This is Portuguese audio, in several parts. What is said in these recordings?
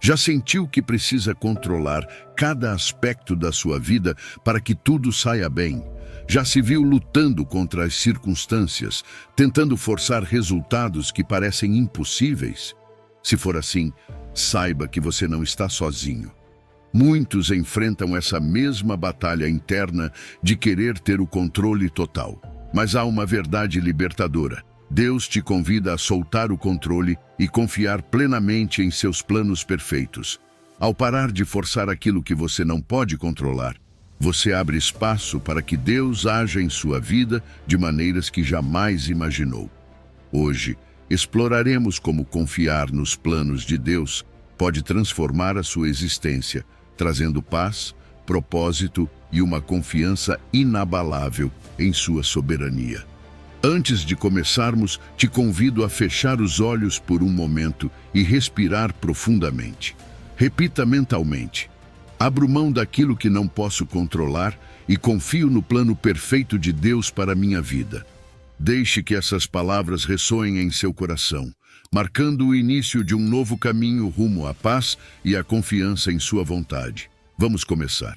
Já sentiu que precisa controlar cada aspecto da sua vida para que tudo saia bem? Já se viu lutando contra as circunstâncias, tentando forçar resultados que parecem impossíveis? Se for assim, saiba que você não está sozinho. Muitos enfrentam essa mesma batalha interna de querer ter o controle total. Mas há uma verdade libertadora. Deus te convida a soltar o controle e confiar plenamente em seus planos perfeitos. Ao parar de forçar aquilo que você não pode controlar, você abre espaço para que Deus haja em sua vida de maneiras que jamais imaginou. Hoje, exploraremos como confiar nos planos de Deus pode transformar a sua existência, trazendo paz, propósito e uma confiança inabalável em sua soberania. Antes de começarmos, te convido a fechar os olhos por um momento e respirar profundamente. Repita mentalmente: abro mão daquilo que não posso controlar e confio no plano perfeito de Deus para a minha vida. Deixe que essas palavras ressoem em seu coração, marcando o início de um novo caminho rumo à paz e à confiança em sua vontade. Vamos começar.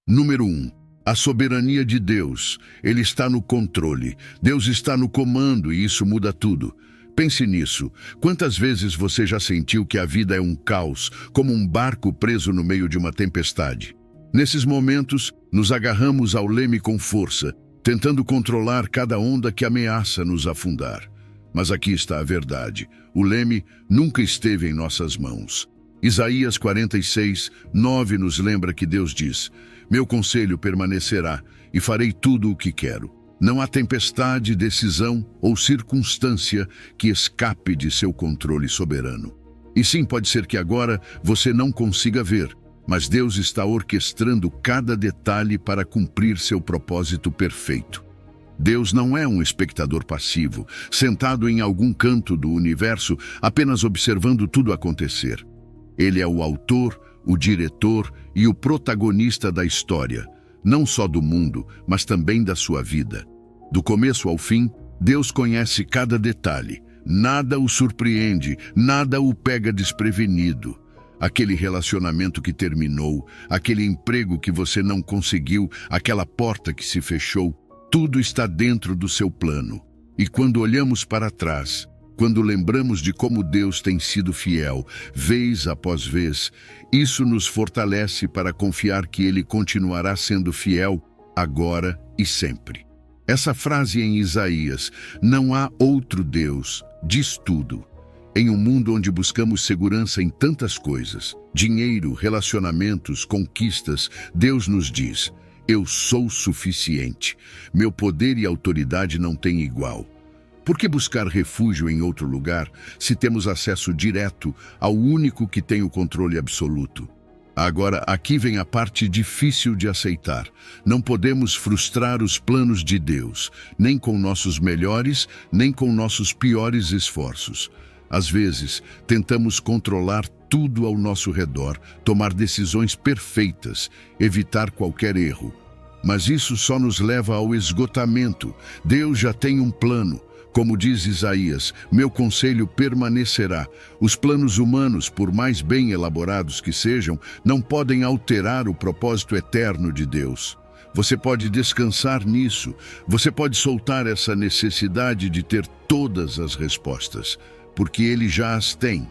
Número 1. A soberania de Deus. Ele está no controle. Deus está no comando e isso muda tudo. Pense nisso. Quantas vezes você já sentiu que a vida é um caos, como um barco preso no meio de uma tempestade? Nesses momentos, nos agarramos ao leme com força, tentando controlar cada onda que ameaça nos afundar. Mas aqui está a verdade. O leme nunca esteve em nossas mãos. Isaías 46:9 nos lembra que Deus diz: meu conselho permanecerá e farei tudo o que quero. Não há tempestade, decisão ou circunstância que escape de seu controle soberano. E sim, pode ser que agora você não consiga ver, mas Deus está orquestrando cada detalhe para cumprir seu propósito perfeito. Deus não é um espectador passivo, sentado em algum canto do universo, apenas observando tudo acontecer. Ele é o autor, o diretor e o protagonista da história, não só do mundo, mas também da sua vida. Do começo ao fim, Deus conhece cada detalhe. Nada o surpreende, nada o pega desprevenido. Aquele relacionamento que terminou, aquele emprego que você não conseguiu, aquela porta que se fechou, tudo está dentro do seu plano. E quando olhamos para trás, quando lembramos de como Deus tem sido fiel, vez após vez, isso nos fortalece para confiar que Ele continuará sendo fiel agora e sempre. Essa frase em Isaías, não há outro Deus, diz tudo. Em um mundo onde buscamos segurança em tantas coisas, dinheiro, relacionamentos, conquistas, Deus nos diz: eu sou suficiente. Meu poder e autoridade não têm igual. Por que buscar refúgio em outro lugar se temos acesso direto ao único que tem o controle absoluto? Agora, aqui vem a parte difícil de aceitar. Não podemos frustrar os planos de Deus, nem com nossos melhores, nem com nossos piores esforços. Às vezes, tentamos controlar tudo ao nosso redor, tomar decisões perfeitas, evitar qualquer erro. Mas isso só nos leva ao esgotamento. Deus já tem um plano. Como diz Isaías, meu conselho permanecerá. Os planos humanos, por mais bem elaborados que sejam, não podem alterar o propósito eterno de Deus. Você pode descansar nisso. Você pode soltar essa necessidade de ter todas as respostas, porque Ele já as tem.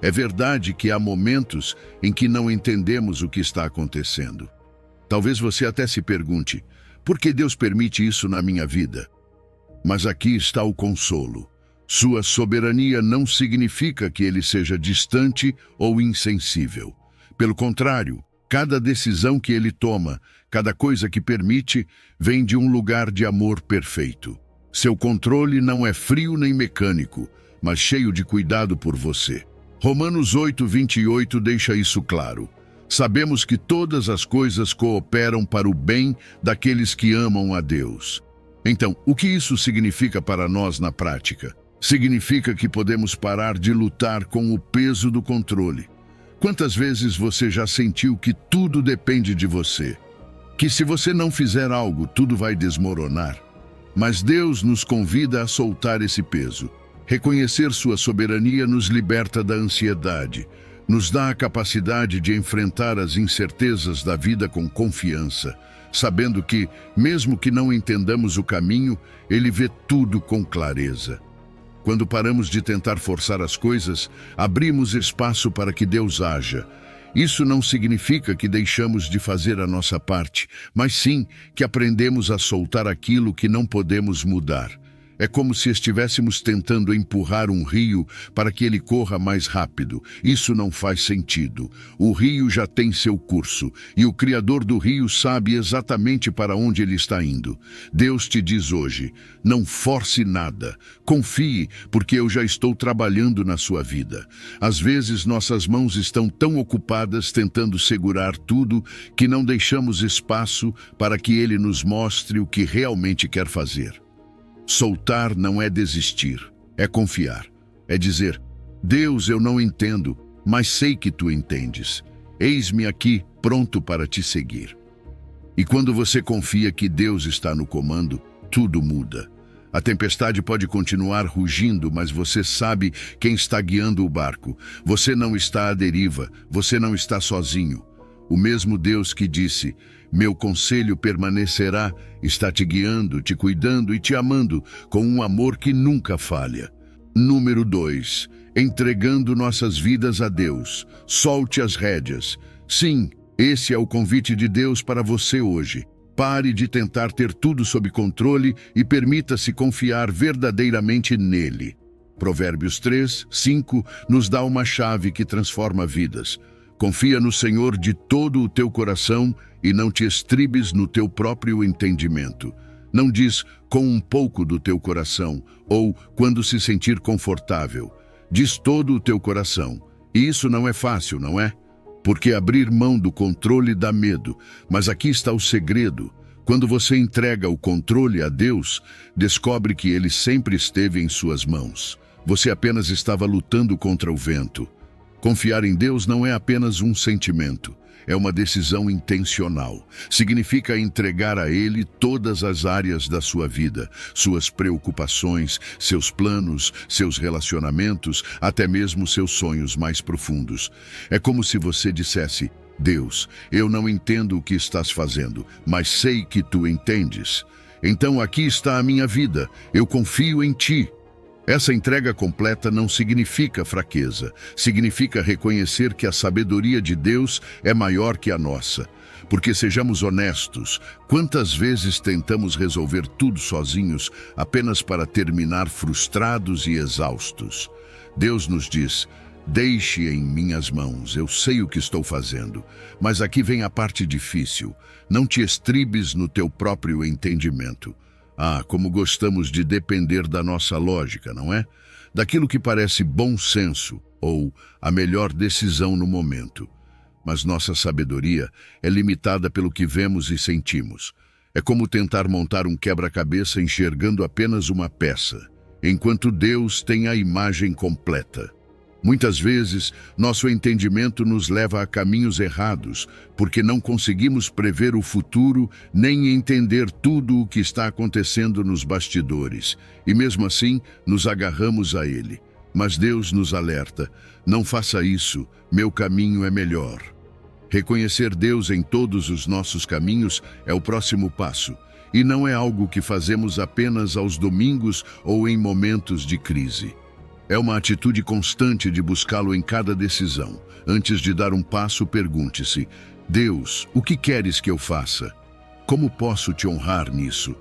É verdade que há momentos em que não entendemos o que está acontecendo. Talvez você até se pergunte: por que Deus permite isso na minha vida? Mas aqui está o consolo. Sua soberania não significa que Ele seja distante ou insensível. Pelo contrário, cada decisão que Ele toma, cada coisa que permite, vem de um lugar de amor perfeito. Seu controle não é frio nem mecânico, mas cheio de cuidado por você. Romanos 8:28 deixa isso claro. Sabemos que todas as coisas cooperam para o bem daqueles que amam a Deus. Então, o que isso significa para nós na prática? Significa que podemos parar de lutar com o peso do controle. Quantas vezes você já sentiu que tudo depende de você? Que se você não fizer algo, tudo vai desmoronar? Mas Deus nos convida a soltar esse peso. Reconhecer sua soberania nos liberta da ansiedade, nos dá a capacidade de enfrentar as incertezas da vida com confiança, sabendo que, mesmo que não entendamos o caminho, Ele vê tudo com clareza. Quando paramos de tentar forçar as coisas, abrimos espaço para que Deus haja. Isso não significa que deixamos de fazer a nossa parte, mas sim que aprendemos a soltar aquilo que não podemos mudar. É como se estivéssemos tentando empurrar um rio para que ele corra mais rápido. Isso não faz sentido. O rio já tem seu curso, e o Criador do rio sabe exatamente para onde ele está indo. Deus te diz hoje: não force nada. Confie, porque eu já estou trabalhando na sua vida. Às vezes nossas mãos estão tão ocupadas tentando segurar tudo que não deixamos espaço para que ele nos mostre o que realmente quer fazer. Soltar não é desistir, é confiar. É dizer: Deus, eu não entendo, mas sei que tu entendes. Eis-me aqui, pronto para te seguir. E quando você confia que Deus está no comando, tudo muda. A tempestade pode continuar rugindo, mas você sabe quem está guiando o barco. Você não está à deriva, você não está sozinho. O mesmo Deus que disse: meu conselho permanecerá, está te guiando, te cuidando e te amando com um amor que nunca falha. Número 2. Entregando nossas vidas a Deus. Solte as rédeas. Sim, esse é o convite de Deus para você hoje. Pare de tentar ter tudo sob controle e permita-se confiar verdadeiramente nele. Provérbios 3, 5 nos dá uma chave que transforma vidas. Confia no Senhor de todo o teu coração e não te estribes no teu próprio entendimento. Não diz com um pouco do teu coração ou quando se sentir confortável. Diz todo o teu coração. E isso não é fácil, não é? Porque abrir mão do controle dá medo. Mas aqui está o segredo. Quando você entrega o controle a Deus, descobre que Ele sempre esteve em suas mãos. Você apenas estava lutando contra o vento. Confiar em Deus não é apenas um sentimento, é uma decisão intencional. Significa entregar a Ele todas as áreas da sua vida, suas preocupações, seus planos, seus relacionamentos, até mesmo seus sonhos mais profundos. É como se você dissesse: Deus, eu não entendo o que estás fazendo, mas sei que tu entendes. Então aqui está a minha vida, eu confio em ti. Essa entrega completa não significa fraqueza, significa reconhecer que a sabedoria de Deus é maior que a nossa. Porque sejamos honestos, quantas vezes tentamos resolver tudo sozinhos apenas para terminar frustrados e exaustos? Deus nos diz: deixe em minhas mãos, eu sei o que estou fazendo. Mas aqui vem a parte difícil, não te estribes no teu próprio entendimento. Ah, como gostamos de depender da nossa lógica, não é? Daquilo que parece bom senso ou a melhor decisão no momento. Mas nossa sabedoria é limitada pelo que vemos e sentimos. É como tentar montar um quebra-cabeça enxergando apenas uma peça, enquanto Deus tem a imagem completa. Muitas vezes, nosso entendimento nos leva a caminhos errados, porque não conseguimos prever o futuro nem entender tudo o que está acontecendo nos bastidores. E mesmo assim, nos agarramos a ele. Mas Deus nos alerta: não faça isso, meu caminho é melhor. Reconhecer Deus em todos os nossos caminhos é o próximo passo. E não é algo que fazemos apenas aos domingos ou em momentos de crise. É uma atitude constante de buscá-lo em cada decisão. Antes de dar um passo, pergunte-se: Deus, o que queres que eu faça? Como posso te honrar nisso?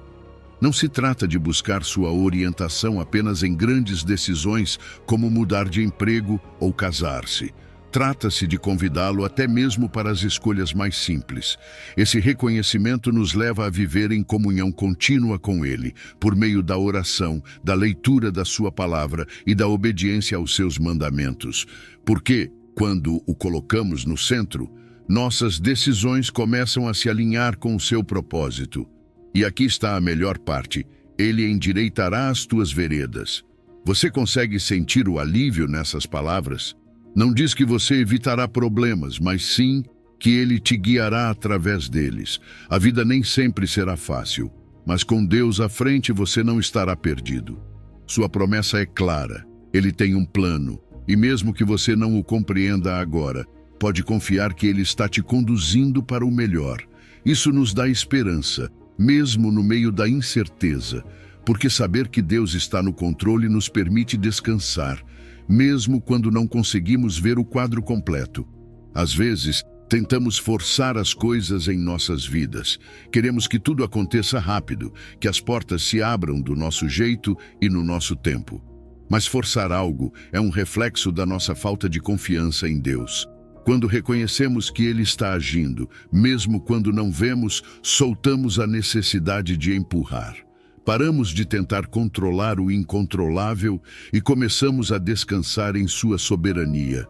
Não se trata de buscar sua orientação apenas em grandes decisões, como mudar de emprego ou casar-se. Trata-se de convidá-lo até mesmo para as escolhas mais simples. Esse reconhecimento nos leva a viver em comunhão contínua com Ele, por meio da oração, da leitura da sua palavra e da obediência aos seus mandamentos. Porque, quando o colocamos no centro, nossas decisões começam a se alinhar com o seu propósito. E aqui está a melhor parte: Ele endireitará as tuas veredas. Você consegue sentir o alívio nessas palavras? Não diz que você evitará problemas, mas sim que Ele te guiará através deles. A vida nem sempre será fácil, mas com Deus à frente você não estará perdido. Sua promessa é clara. Ele tem um plano, E mesmo que você não o compreenda agora, pode confiar que Ele está te conduzindo para o melhor. Isso nos dá esperança, mesmo no meio da incerteza, porque saber que Deus está no controle nos permite descansar, mesmo quando não conseguimos ver o quadro completo. Às vezes, tentamos forçar as coisas em nossas vidas. Queremos que tudo aconteça rápido, que as portas se abram do nosso jeito e no nosso tempo. Mas forçar algo é um reflexo da nossa falta de confiança em Deus. Quando reconhecemos que Ele está agindo, mesmo quando não vemos, soltamos a necessidade de empurrar. Paramos de tentar controlar o incontrolável e começamos a descansar em Sua soberania.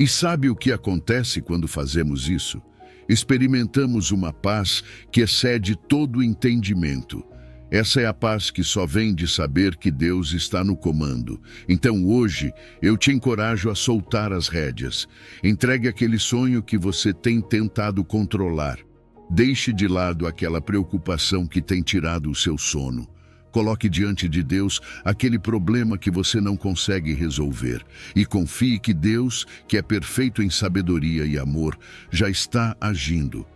E sabe o que acontece quando fazemos isso? Experimentamos uma paz que excede todo entendimento. Essa é a paz que só vem de saber que Deus está no comando. Então hoje eu te encorajo a soltar as rédeas. Entregue aquele sonho que você tem tentado controlar. Deixe de lado aquela preocupação que tem tirado o seu sono. Coloque diante de Deus aquele problema que você não consegue resolver e confie que Deus, que é perfeito em sabedoria e amor, já está agindo.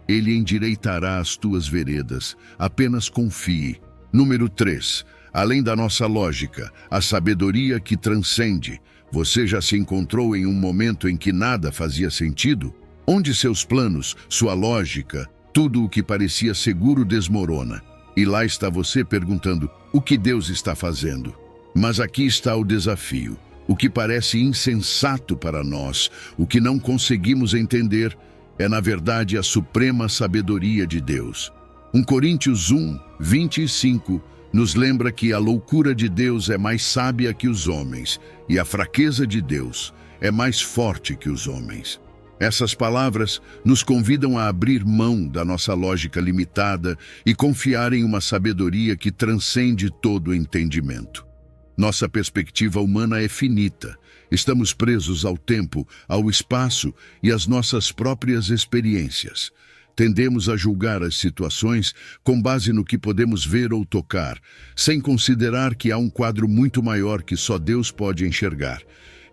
Ele endireitará as tuas veredas. Apenas confie. Número 3. Além da nossa lógica, a sabedoria que transcende. Você já se encontrou em um momento em que nada fazia sentido? Onde seus planos, sua lógica, tudo o que parecia seguro desmorona. E lá está você perguntando, o que Deus está fazendo? Mas aqui está o desafio. O que parece insensato para nós, o que não conseguimos entender, é na verdade a suprema sabedoria de Deus. 1 Coríntios 1, 25 nos lembra que a loucura de Deus é mais sábia que os homens, e a fraqueza de Deus é mais forte que os homens. Essas palavras nos convidam a abrir mão da nossa lógica limitada e confiar em uma sabedoria que transcende todo entendimento. Nossa perspectiva humana é finita. Estamos presos ao tempo, ao espaço e às nossas próprias experiências. Tendemos a julgar as situações com base no que podemos ver ou tocar, sem considerar que há um quadro muito maior que só Deus pode enxergar.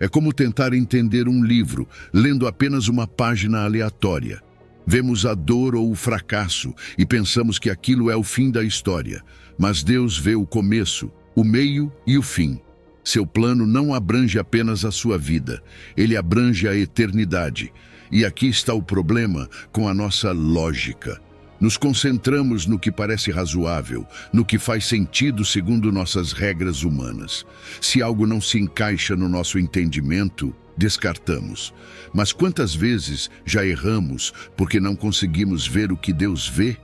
É como tentar entender um livro, lendo apenas uma página aleatória. Vemos a dor ou o fracasso e pensamos que aquilo é o fim da história. Mas Deus vê o começo, o meio e o fim. Seu plano não abrange apenas a sua vida, ele abrange a eternidade. E aqui está o problema com a nossa lógica. Nos concentramos no que parece razoável, no que faz sentido segundo nossas regras humanas. Se algo não se encaixa no nosso entendimento, descartamos. Mas quantas vezes já erramos porque não conseguimos ver o que Deus vê?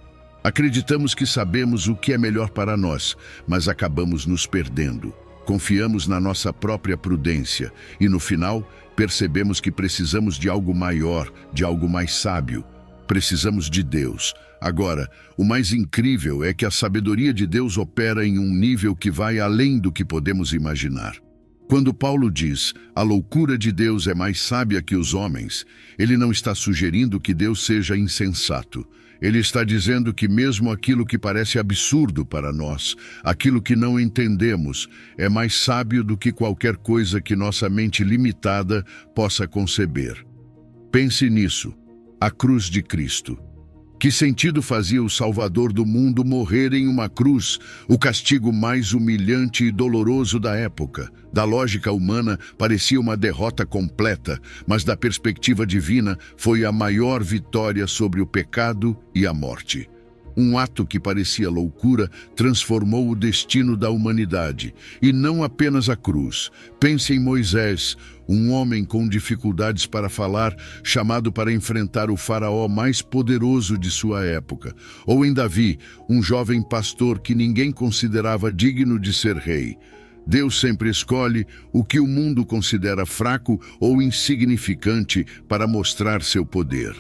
Acreditamos que sabemos o que é melhor para nós, mas acabamos nos perdendo. Confiamos na nossa própria prudência e, no final, percebemos que precisamos de algo maior, de algo mais sábio. Precisamos de Deus. Agora, o mais incrível é que a sabedoria de Deus opera em um nível que vai além do que podemos imaginar. Quando Paulo diz, a loucura de Deus é mais sábia que os homens, ele não está sugerindo que Deus seja insensato. Ele está dizendo que mesmo aquilo que parece absurdo para nós, aquilo que não entendemos, é mais sábio do que qualquer coisa que nossa mente limitada possa conceber. Pense nisso. A cruz de Cristo. Que sentido fazia o Salvador do mundo morrer em uma cruz, o castigo mais humilhante e doloroso da época? Da lógica humana, parecia uma derrota completa, mas da perspectiva divina, foi a maior vitória sobre o pecado e a morte. Um ato que parecia loucura transformou o destino da humanidade, e não apenas a cruz. Pense em Moisés, um homem com dificuldades para falar, chamado para enfrentar o faraó mais poderoso de sua época. Ou em Davi, um jovem pastor que ninguém considerava digno de ser rei. Deus sempre escolhe o que o mundo considera fraco ou insignificante para mostrar seu poder.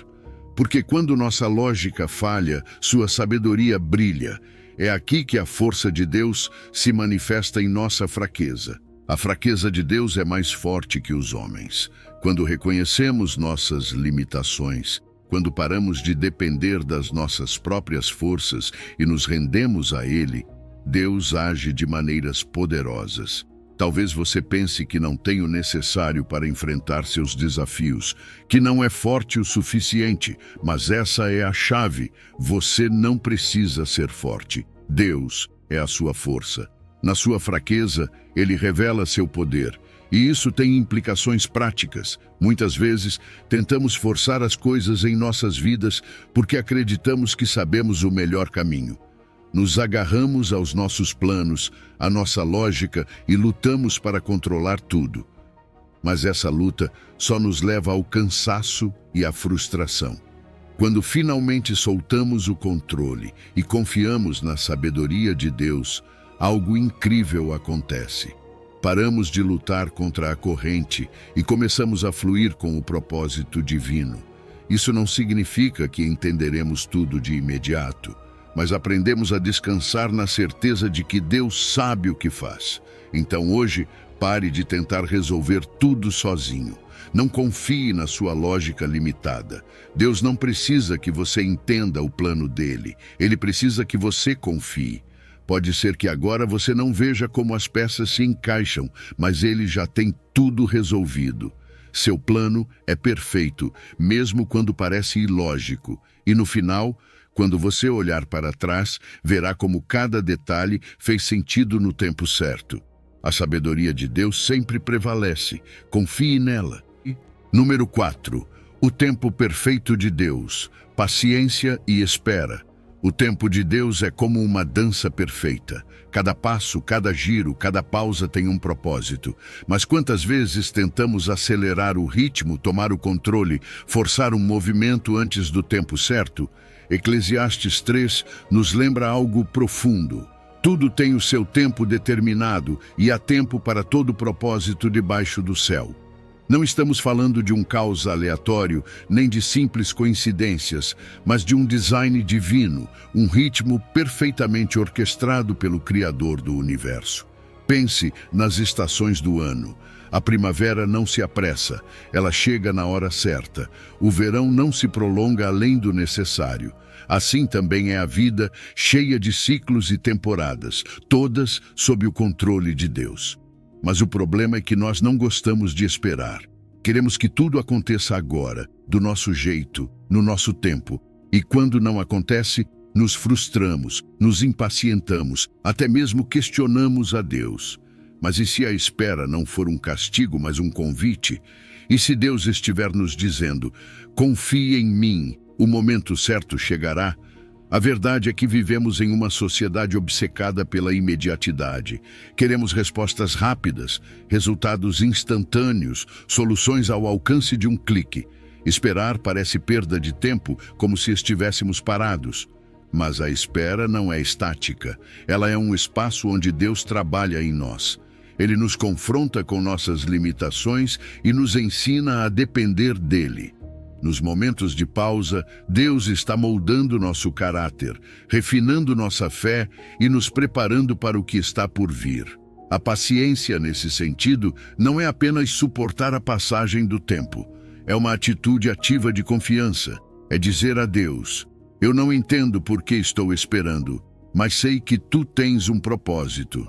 Porque quando nossa lógica falha, sua sabedoria brilha. É aqui que a força de Deus se manifesta em nossa fraqueza. A fraqueza de Deus é mais forte que os homens. Quando reconhecemos nossas limitações, quando paramos de depender das nossas próprias forças e nos rendemos a Ele, Deus age de maneiras poderosas. Talvez você pense que não tem o necessário para enfrentar seus desafios, que não é forte o suficiente, mas essa é a chave. Você não precisa ser forte. Deus é a sua força. Na sua fraqueza, Ele revela seu poder. E isso tem implicações práticas. Muitas vezes, tentamos forçar as coisas em nossas vidas porque acreditamos que sabemos o melhor caminho. Nos agarramos aos nossos planos, à nossa lógica e lutamos para controlar tudo. Mas essa luta só nos leva ao cansaço e à frustração. Quando finalmente soltamos o controle e confiamos na sabedoria de Deus, algo incrível acontece. Paramos de lutar contra a corrente e começamos a fluir com o propósito divino. Isso não significa que entenderemos tudo de imediato, mas aprendemos a descansar na certeza de que Deus sabe o que faz. Então hoje, pare de tentar resolver tudo sozinho. Não confie na sua lógica limitada. Deus não precisa que você entenda o plano dele. Ele precisa que você confie. Pode ser que agora você não veja como as peças se encaixam, mas ele já tem tudo resolvido. Seu plano é perfeito, mesmo quando parece ilógico. E no final, quando você olhar para trás, verá como cada detalhe fez sentido no tempo certo. A sabedoria de Deus sempre prevalece. Confie nela. Número 4. O tempo perfeito de Deus. Paciência e espera. O tempo de Deus é como uma dança perfeita. Cada passo, cada giro, cada pausa tem um propósito. Mas quantas vezes tentamos acelerar o ritmo, tomar o controle, forçar um movimento antes do tempo certo? Eclesiastes 3 nos lembra algo profundo. Tudo tem o seu tempo determinado e há tempo para todo propósito debaixo do céu. Não estamos falando de um caos aleatório, nem de simples coincidências, mas de um design divino, um ritmo perfeitamente orquestrado pelo Criador do universo. Pense nas estações do ano. A primavera não se apressa, ela chega na hora certa. O verão não se prolonga além do necessário. Assim também é a vida, cheia de ciclos e temporadas, todas sob o controle de Deus. Mas o problema é que nós não gostamos de esperar. Queremos que tudo aconteça agora, do nosso jeito, no nosso tempo. E quando não acontece, nos frustramos, nos impacientamos, até mesmo questionamos a Deus. Mas e se a espera não for um castigo, mas um convite? E se Deus estiver nos dizendo, confie em mim, o momento certo chegará? A verdade é que vivemos em uma sociedade obcecada pela imediatidade. Queremos respostas rápidas, resultados instantâneos, soluções ao alcance de um clique. Esperar parece perda de tempo, como se estivéssemos parados. Mas a espera não é estática. Ela é um espaço onde Deus trabalha em nós. Ele nos confronta com nossas limitações e nos ensina a depender dele. Nos momentos de pausa, Deus está moldando nosso caráter, refinando nossa fé e nos preparando para o que está por vir. A paciência, nesse sentido, não é apenas suportar a passagem do tempo. É uma atitude ativa de confiança. É dizer a Deus, eu não entendo por que estou esperando, mas sei que tu tens um propósito.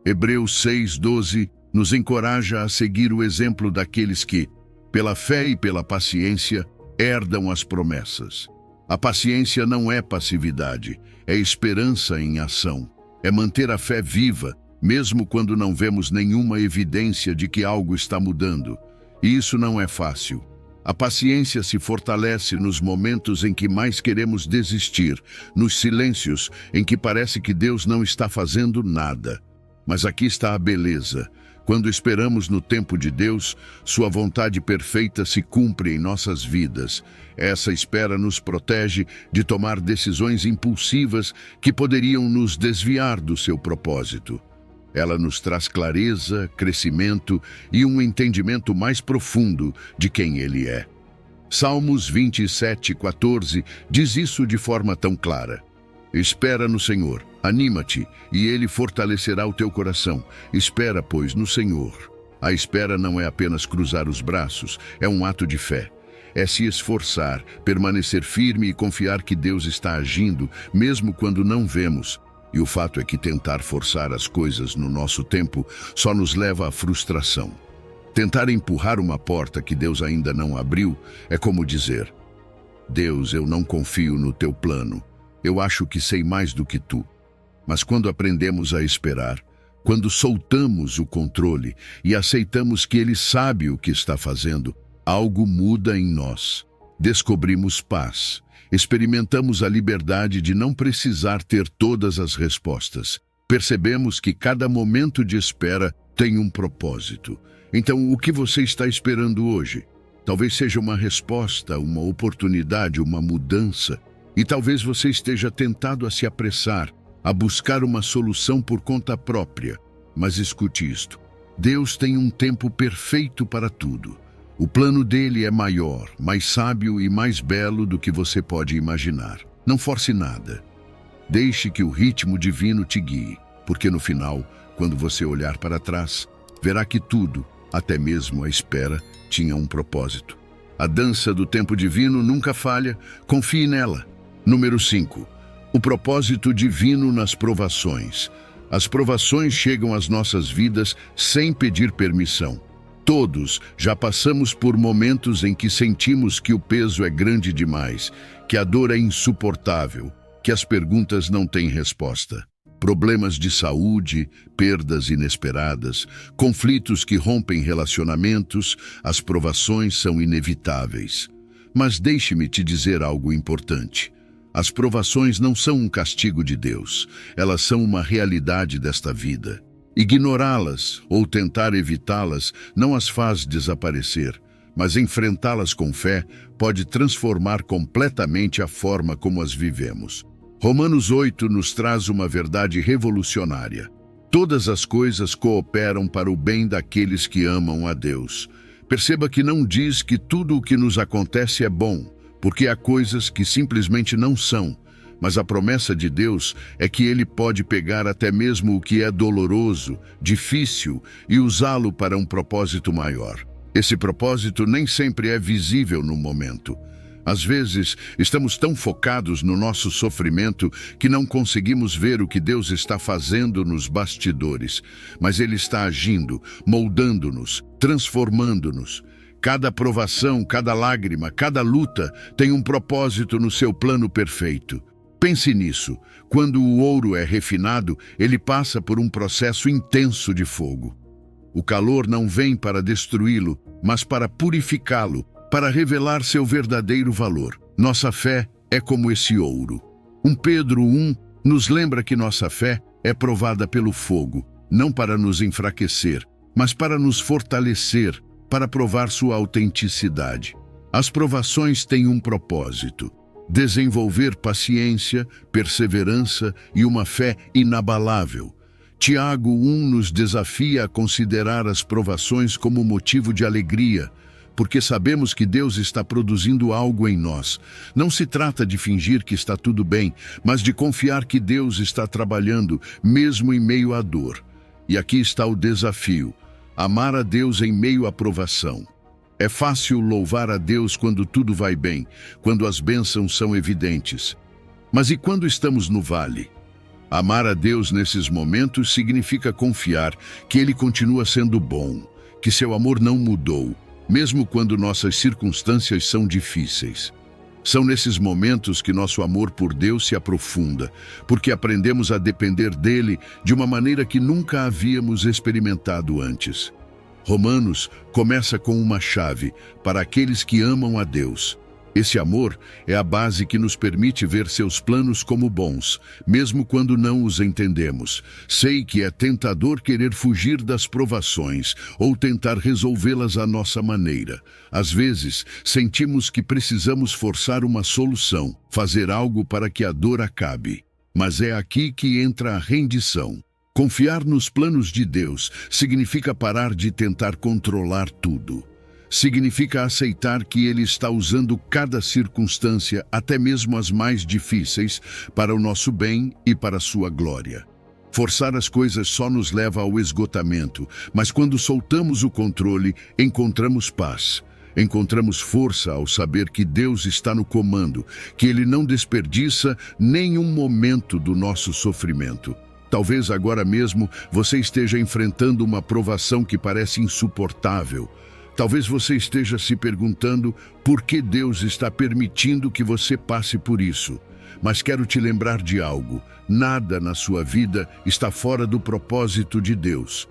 Hebreus 6:12 nos encoraja a seguir o exemplo daqueles que, pela fé e pela paciência, herdam as promessas. A paciência não é passividade, é esperança em ação. É manter a fé viva, mesmo quando não vemos nenhuma evidência de que algo está mudando. E isso não é fácil. A paciência se fortalece nos momentos em que mais queremos desistir, nos silêncios em que parece que Deus não está fazendo nada. Mas aqui está a beleza. Quando esperamos no tempo de Deus, sua vontade perfeita se cumpre em nossas vidas. Essa espera nos protege de tomar decisões impulsivas que poderiam nos desviar do seu propósito. Ela nos traz clareza, crescimento e um entendimento mais profundo de quem Ele é. Salmos 27:14 diz isso de forma tão clara. Espera no Senhor, anima-te, e Ele fortalecerá o teu coração. Espera, pois, no Senhor. A espera não é apenas cruzar os braços, é um ato de fé. É se esforçar, permanecer firme e confiar que Deus está agindo, mesmo quando não vemos. E o fato é que tentar forçar as coisas no nosso tempo só nos leva à frustração. Tentar empurrar uma porta que Deus ainda não abriu é como dizer: Deus, eu não confio no teu plano. Eu acho que sei mais do que tu. Mas quando aprendemos a esperar, quando soltamos o controle e aceitamos que Ele sabe o que está fazendo, algo muda em nós. Descobrimos paz. Experimentamos a liberdade de não precisar ter todas as respostas. Percebemos que cada momento de espera tem um propósito. Então, o que você está esperando hoje? Talvez seja uma resposta, uma oportunidade, uma mudança. E talvez você esteja tentado a se apressar, a buscar uma solução por conta própria. Mas escute isto: Deus tem um tempo perfeito para tudo. O plano dele é maior, mais sábio e mais belo do que você pode imaginar. Não force nada. Deixe que o ritmo divino te guie, porque no final, quando você olhar para trás, verá que tudo, até mesmo a espera, tinha um propósito. A dança do tempo divino nunca falha, confie nela. Número 5. O propósito divino nas provações. As provações chegam às nossas vidas sem pedir permissão. Todos já passamos por momentos em que sentimos que o peso é grande demais, que a dor é insuportável, que as perguntas não têm resposta. Problemas de saúde, perdas inesperadas, conflitos que rompem relacionamentos, as provações são inevitáveis. Mas deixe-me te dizer algo importante. As provações não são um castigo de Deus, elas são uma realidade desta vida. Ignorá-las ou tentar evitá-las não as faz desaparecer, mas enfrentá-las com fé pode transformar completamente a forma como as vivemos. Romanos 8 nos traz uma verdade revolucionária. Todas as coisas cooperam para o bem daqueles que amam a Deus. Perceba que não diz que tudo o que nos acontece é bom, porque há coisas que simplesmente não são. Mas a promessa de Deus é que Ele pode pegar até mesmo o que é doloroso, difícil, e usá-lo para um propósito maior. Esse propósito nem sempre é visível no momento. Às vezes, estamos tão focados no nosso sofrimento que não conseguimos ver o que Deus está fazendo nos bastidores. Mas Ele está agindo, moldando-nos, transformando-nos. Cada provação, cada lágrima, cada luta tem um propósito no seu plano perfeito. Pense nisso. Quando o ouro é refinado, ele passa por um processo intenso de fogo. O calor não vem para destruí-lo, mas para purificá-lo, para revelar seu verdadeiro valor. Nossa fé é como esse ouro. 1 Pedro 1 nos lembra que nossa fé é provada pelo fogo, não para nos enfraquecer, mas para nos fortalecer, para provar sua autenticidade. As provações têm um propósito: desenvolver paciência, perseverança e uma fé inabalável. Tiago 1 nos desafia a considerar as provações como motivo de alegria, porque sabemos que Deus está produzindo algo em nós. Não se trata de fingir que está tudo bem, mas de confiar que Deus está trabalhando, mesmo em meio à dor. E aqui está o desafio: amar a Deus em meio à provação. É fácil louvar a Deus quando tudo vai bem, quando as bênçãos são evidentes. Mas e quando estamos no vale? Amar a Deus nesses momentos significa confiar que Ele continua sendo bom, que seu amor não mudou, mesmo quando nossas circunstâncias são difíceis. São nesses momentos que nosso amor por Deus se aprofunda, porque aprendemos a depender dele de uma maneira que nunca havíamos experimentado antes. Romanos começa com uma chave para aqueles que amam a Deus. Esse amor é a base que nos permite ver seus planos como bons, mesmo quando não os entendemos. Sei que é tentador querer fugir das provações ou tentar resolvê-las à nossa maneira. Às vezes, sentimos que precisamos forçar uma solução, fazer algo para que a dor acabe. Mas é aqui que entra a rendição. Confiar nos planos de Deus significa parar de tentar controlar tudo. Significa aceitar que Ele está usando cada circunstância, até mesmo as mais difíceis, para o nosso bem e para a sua glória. Forçar as coisas só nos leva ao esgotamento, mas quando soltamos o controle, encontramos paz. Encontramos força ao saber que Deus está no comando, que Ele não desperdiça nenhum momento do nosso sofrimento. Talvez agora mesmo você esteja enfrentando uma provação que parece insuportável. Talvez você esteja se perguntando por que Deus está permitindo que você passe por isso. Mas quero te lembrar de algo: nada na sua vida está fora do propósito de Deus.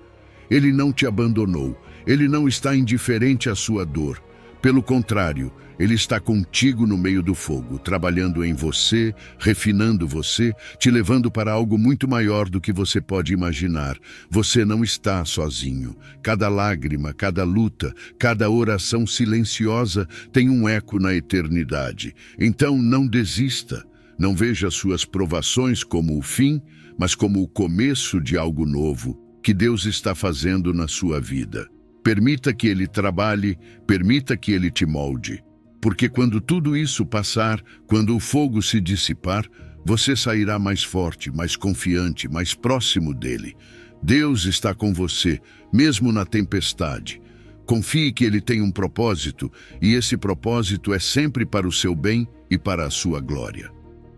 Ele não te abandonou, Ele não está indiferente à sua dor. Pelo contrário, Ele está contigo no meio do fogo, trabalhando em você, refinando você, te levando para algo muito maior do que você pode imaginar. Você não está sozinho. Cada lágrima, cada luta, cada oração silenciosa tem um eco na eternidade. Então não desista. Não veja suas provações como o fim, mas como o começo de algo novo que Deus está fazendo na sua vida. Permita que Ele trabalhe, permita que Ele te molde. Porque quando tudo isso passar, quando o fogo se dissipar, você sairá mais forte, mais confiante, mais próximo dEle. Deus está com você, mesmo na tempestade. Confie que Ele tem um propósito, e esse propósito é sempre para o seu bem e para a sua glória.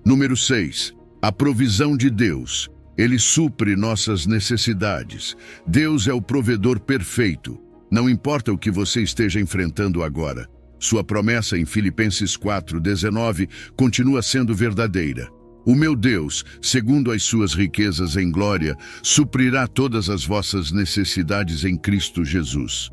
Número 6. A provisão de Deus. Ele supre nossas necessidades. Deus é o provedor perfeito. Não importa o que você esteja enfrentando agora. Sua promessa em Filipenses 4:19 continua sendo verdadeira. O meu Deus, segundo as suas riquezas em glória, suprirá todas as vossas necessidades em Cristo Jesus.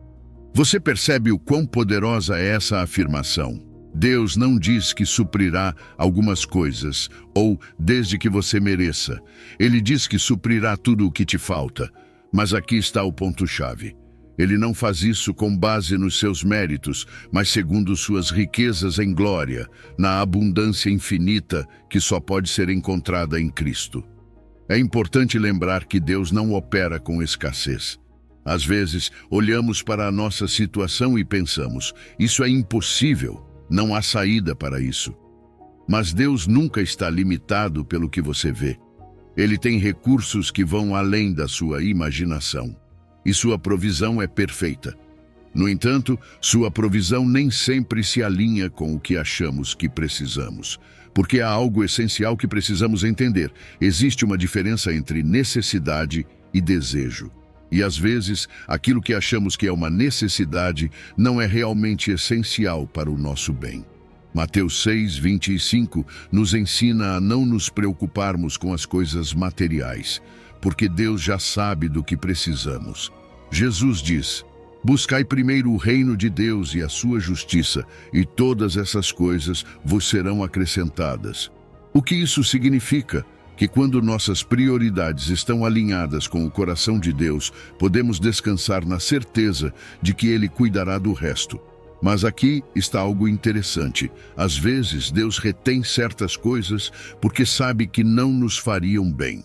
Você percebe o quão poderosa é essa afirmação? Deus não diz que suprirá algumas coisas, ou desde que você mereça. Ele diz que suprirá tudo o que te falta. Mas aqui está o ponto-chave. Ele não faz isso com base nos seus méritos, mas segundo suas riquezas em glória, na abundância infinita que só pode ser encontrada em Cristo. É importante lembrar que Deus não opera com escassez. Às vezes, olhamos para a nossa situação e pensamos, isso é impossível, não há saída para isso. Mas Deus nunca está limitado pelo que você vê. Ele tem recursos que vão além da sua imaginação. E sua provisão é perfeita. No entanto, sua provisão nem sempre se alinha com o que achamos que precisamos, porque há algo essencial que precisamos entender. Existe uma diferença entre necessidade e desejo. E às vezes, aquilo que achamos que é uma necessidade não é realmente essencial para o nosso bem. Mateus 6:25 nos ensina a não nos preocuparmos com as coisas materiais, porque Deus já sabe do que precisamos. Jesus diz: buscai primeiro o reino de Deus e a sua justiça, e todas essas coisas vos serão acrescentadas. O que isso significa? Que quando nossas prioridades estão alinhadas com o coração de Deus, podemos descansar na certeza de que Ele cuidará do resto. Mas aqui está algo interessante. Às vezes, Deus retém certas coisas porque sabe que não nos fariam bem.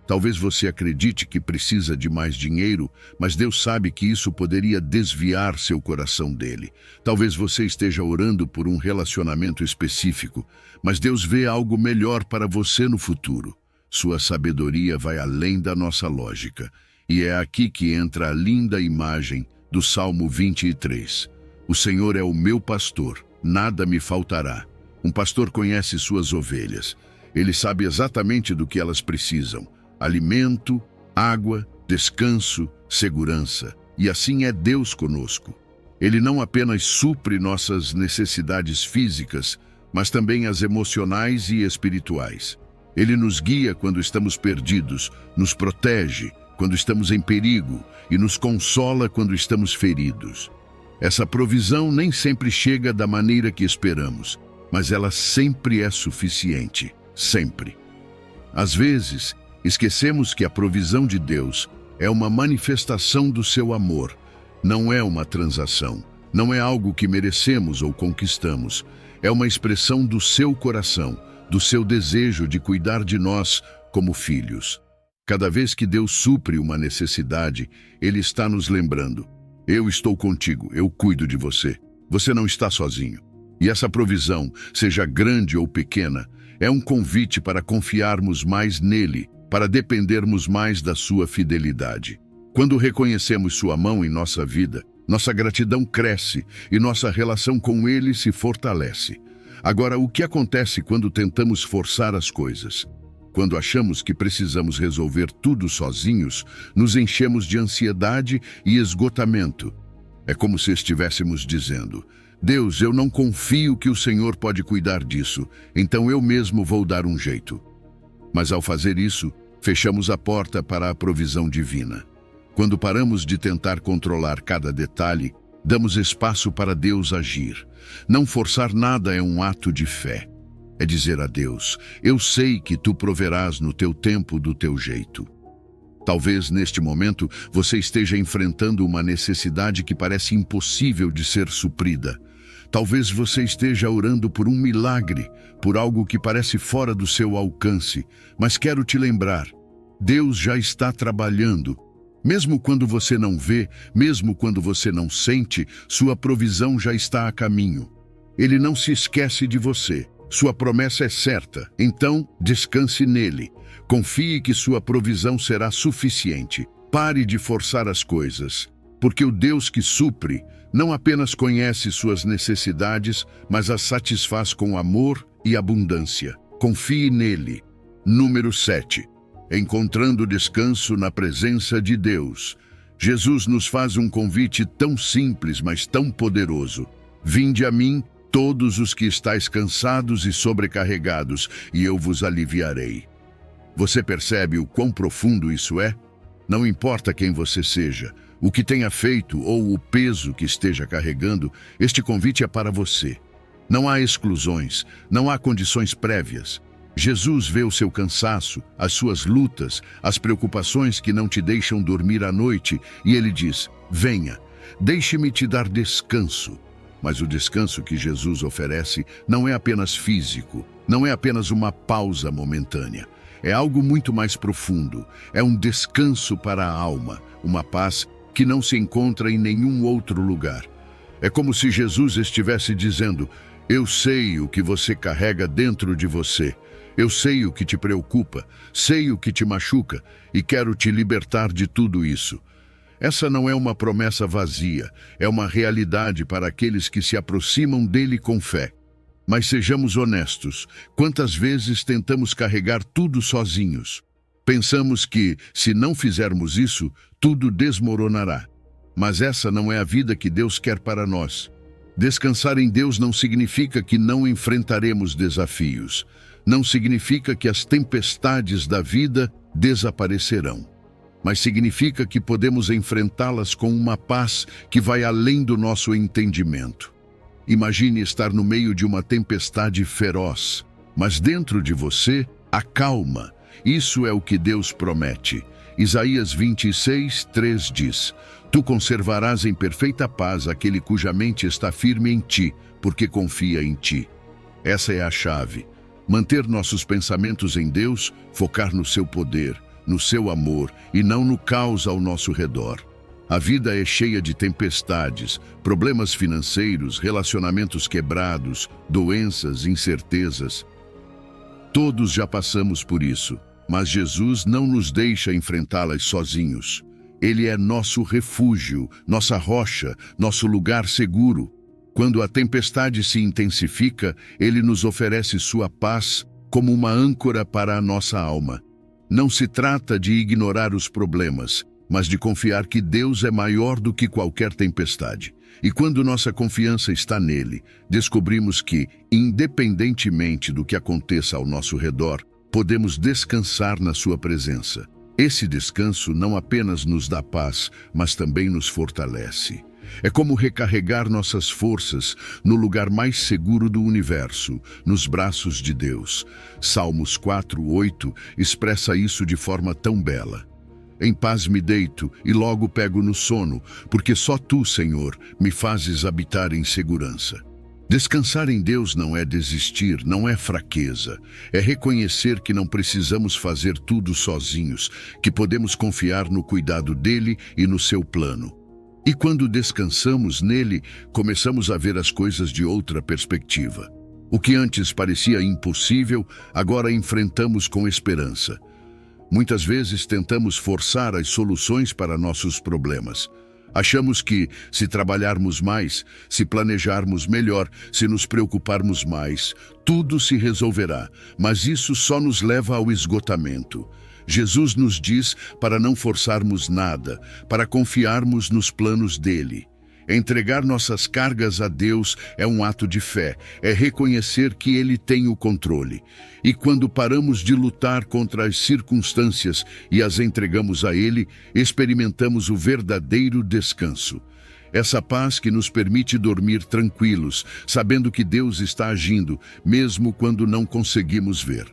Talvez você acredite que precisa de mais dinheiro, mas Deus sabe que isso poderia desviar seu coração dele. Talvez você esteja orando por um relacionamento específico, mas Deus vê algo melhor para você no futuro. Sua sabedoria vai além da nossa lógica. E é aqui que entra a linda imagem do Salmo 23. O Senhor é o meu pastor, nada me faltará. Um pastor conhece suas ovelhas. Ele sabe exatamente do que elas precisam. Alimento, água, descanso, segurança. E assim é Deus conosco. Ele não apenas supre nossas necessidades físicas, mas também as emocionais e espirituais. Ele nos guia quando estamos perdidos, nos protege quando estamos em perigo e nos consola quando estamos feridos. Essa provisão nem sempre chega da maneira que esperamos, mas ela sempre é suficiente, sempre. Às vezes, esquecemos que a provisão de Deus é uma manifestação do seu amor, não é uma transação, não é algo que merecemos ou conquistamos, é uma expressão do seu coração, do seu desejo de cuidar de nós como filhos. Cada vez que Deus supre uma necessidade, Ele está nos lembrando: eu estou contigo, eu cuido de você. Você não está sozinho. E essa provisão, seja grande ou pequena, é um convite para confiarmos mais nele, para dependermos mais da sua fidelidade. Quando reconhecemos sua mão em nossa vida, Nossa gratidão cresce e nossa relação com Ele se fortalece. Agora, o que acontece quando tentamos forçar as coisas? Quando achamos que precisamos resolver tudo sozinhos, nos enchemos de ansiedade e esgotamento. É como se estivéssemos dizendo: Deus, eu não confio que o Senhor pode cuidar disso, então eu mesmo vou dar um jeito. Mas ao fazer isso, fechamos a porta para a provisão divina. Quando paramos de tentar controlar cada detalhe, damos espaço para Deus agir. Não forçar nada é um ato de fé. É dizer a Deus: eu sei que tu proverás no teu tempo, do teu jeito. Talvez neste momento você esteja enfrentando uma necessidade que parece impossível de ser suprida. Talvez você esteja orando por um milagre, por algo que parece fora do seu alcance. Mas quero te lembrar: Deus já está trabalhando. Mesmo quando você não vê, mesmo quando você não sente, sua provisão já está a caminho. Ele não se esquece de você. Sua promessa é certa, então descanse nele. Confie que sua provisão será suficiente. Pare de forçar as coisas, porque o Deus que supre não apenas conhece suas necessidades, mas as satisfaz com amor e abundância. Confie nele. Número 7. Encontrando descanso na presença de Deus. Jesus nos faz um convite tão simples, mas tão poderoso. Vinde a mim, todos os que estáis cansados e sobrecarregados, e eu vos aliviarei. Você percebe o quão profundo isso é? Não importa quem você seja, o que tenha feito ou o peso que esteja carregando, este convite é para você. Não há exclusões, não há condições prévias. Jesus vê o seu cansaço, as suas lutas, as preocupações que não te deixam dormir à noite, e ele diz: venha, deixe-me te dar descanso. Mas o descanso que Jesus oferece não é apenas físico, não é apenas uma pausa momentânea. É algo muito mais profundo. É um descanso para a alma, uma paz que não se encontra em nenhum outro lugar. É como se Jesus estivesse dizendo: eu sei o que você carrega dentro de você. Eu sei o que te preocupa, sei o que te machuca e quero te libertar de tudo isso. Essa não é uma promessa vazia, é uma realidade para aqueles que se aproximam dele com fé. Mas sejamos honestos, quantas vezes tentamos carregar tudo sozinhos? Pensamos que, se não fizermos isso, tudo desmoronará. Mas essa não é a vida que Deus quer para nós. Descansar em Deus não significa que não enfrentaremos desafios. Não significa que as tempestades da vida desaparecerão. Mas significa que podemos enfrentá-las com uma paz que vai além do nosso entendimento. Imagine estar no meio de uma tempestade feroz, mas dentro de você, há calma. Isso é o que Deus promete. Isaías 26:3 diz: tu conservarás em perfeita paz aquele cuja mente está firme em ti, porque confia em ti. Essa é a chave. Manter nossos pensamentos em Deus, focar no seu poder, no seu amor e não no caos ao nosso redor. A vida é cheia de tempestades, problemas financeiros, relacionamentos quebrados, doenças, incertezas. Todos já passamos por isso, mas Jesus não nos deixa enfrentá-las sozinhos. Ele é nosso refúgio, nossa rocha, nosso lugar seguro. Quando a tempestade se intensifica, ele nos oferece sua paz como uma âncora para a nossa alma. Não se trata de ignorar os problemas, mas de confiar que Deus é maior do que qualquer tempestade. E quando nossa confiança está nele, descobrimos que, independentemente do que aconteça ao nosso redor, podemos descansar na sua presença. Esse descanso não apenas nos dá paz, mas também nos fortalece. É como recarregar nossas forças no lugar mais seguro do universo, nos braços de Deus. Salmos 4:8 expressa isso de forma tão bela. Em paz me deito e logo pego no sono, porque só tu, Senhor, me fazes habitar em segurança. Descansar em Deus não é desistir, não é fraqueza. É reconhecer que não precisamos fazer tudo sozinhos, que podemos confiar no cuidado dele e no seu plano. E quando descansamos nele, começamos a ver as coisas de outra perspectiva. O que antes parecia impossível, agora enfrentamos com esperança. Muitas vezes tentamos forçar as soluções para nossos problemas, Achamos que, se trabalharmos mais, se planejarmos melhor, se nos preocuparmos mais, tudo se resolverá, mas isso só nos leva ao esgotamento. Jesus nos diz para não forçarmos nada, para confiarmos nos planos dele. Entregar nossas cargas a Deus é um ato de fé, é reconhecer que Ele tem o controle. E quando paramos de lutar contra as circunstâncias e as entregamos a Ele, experimentamos o verdadeiro descanso. Essa paz que nos permite dormir tranquilos, sabendo que Deus está agindo, mesmo quando não conseguimos ver.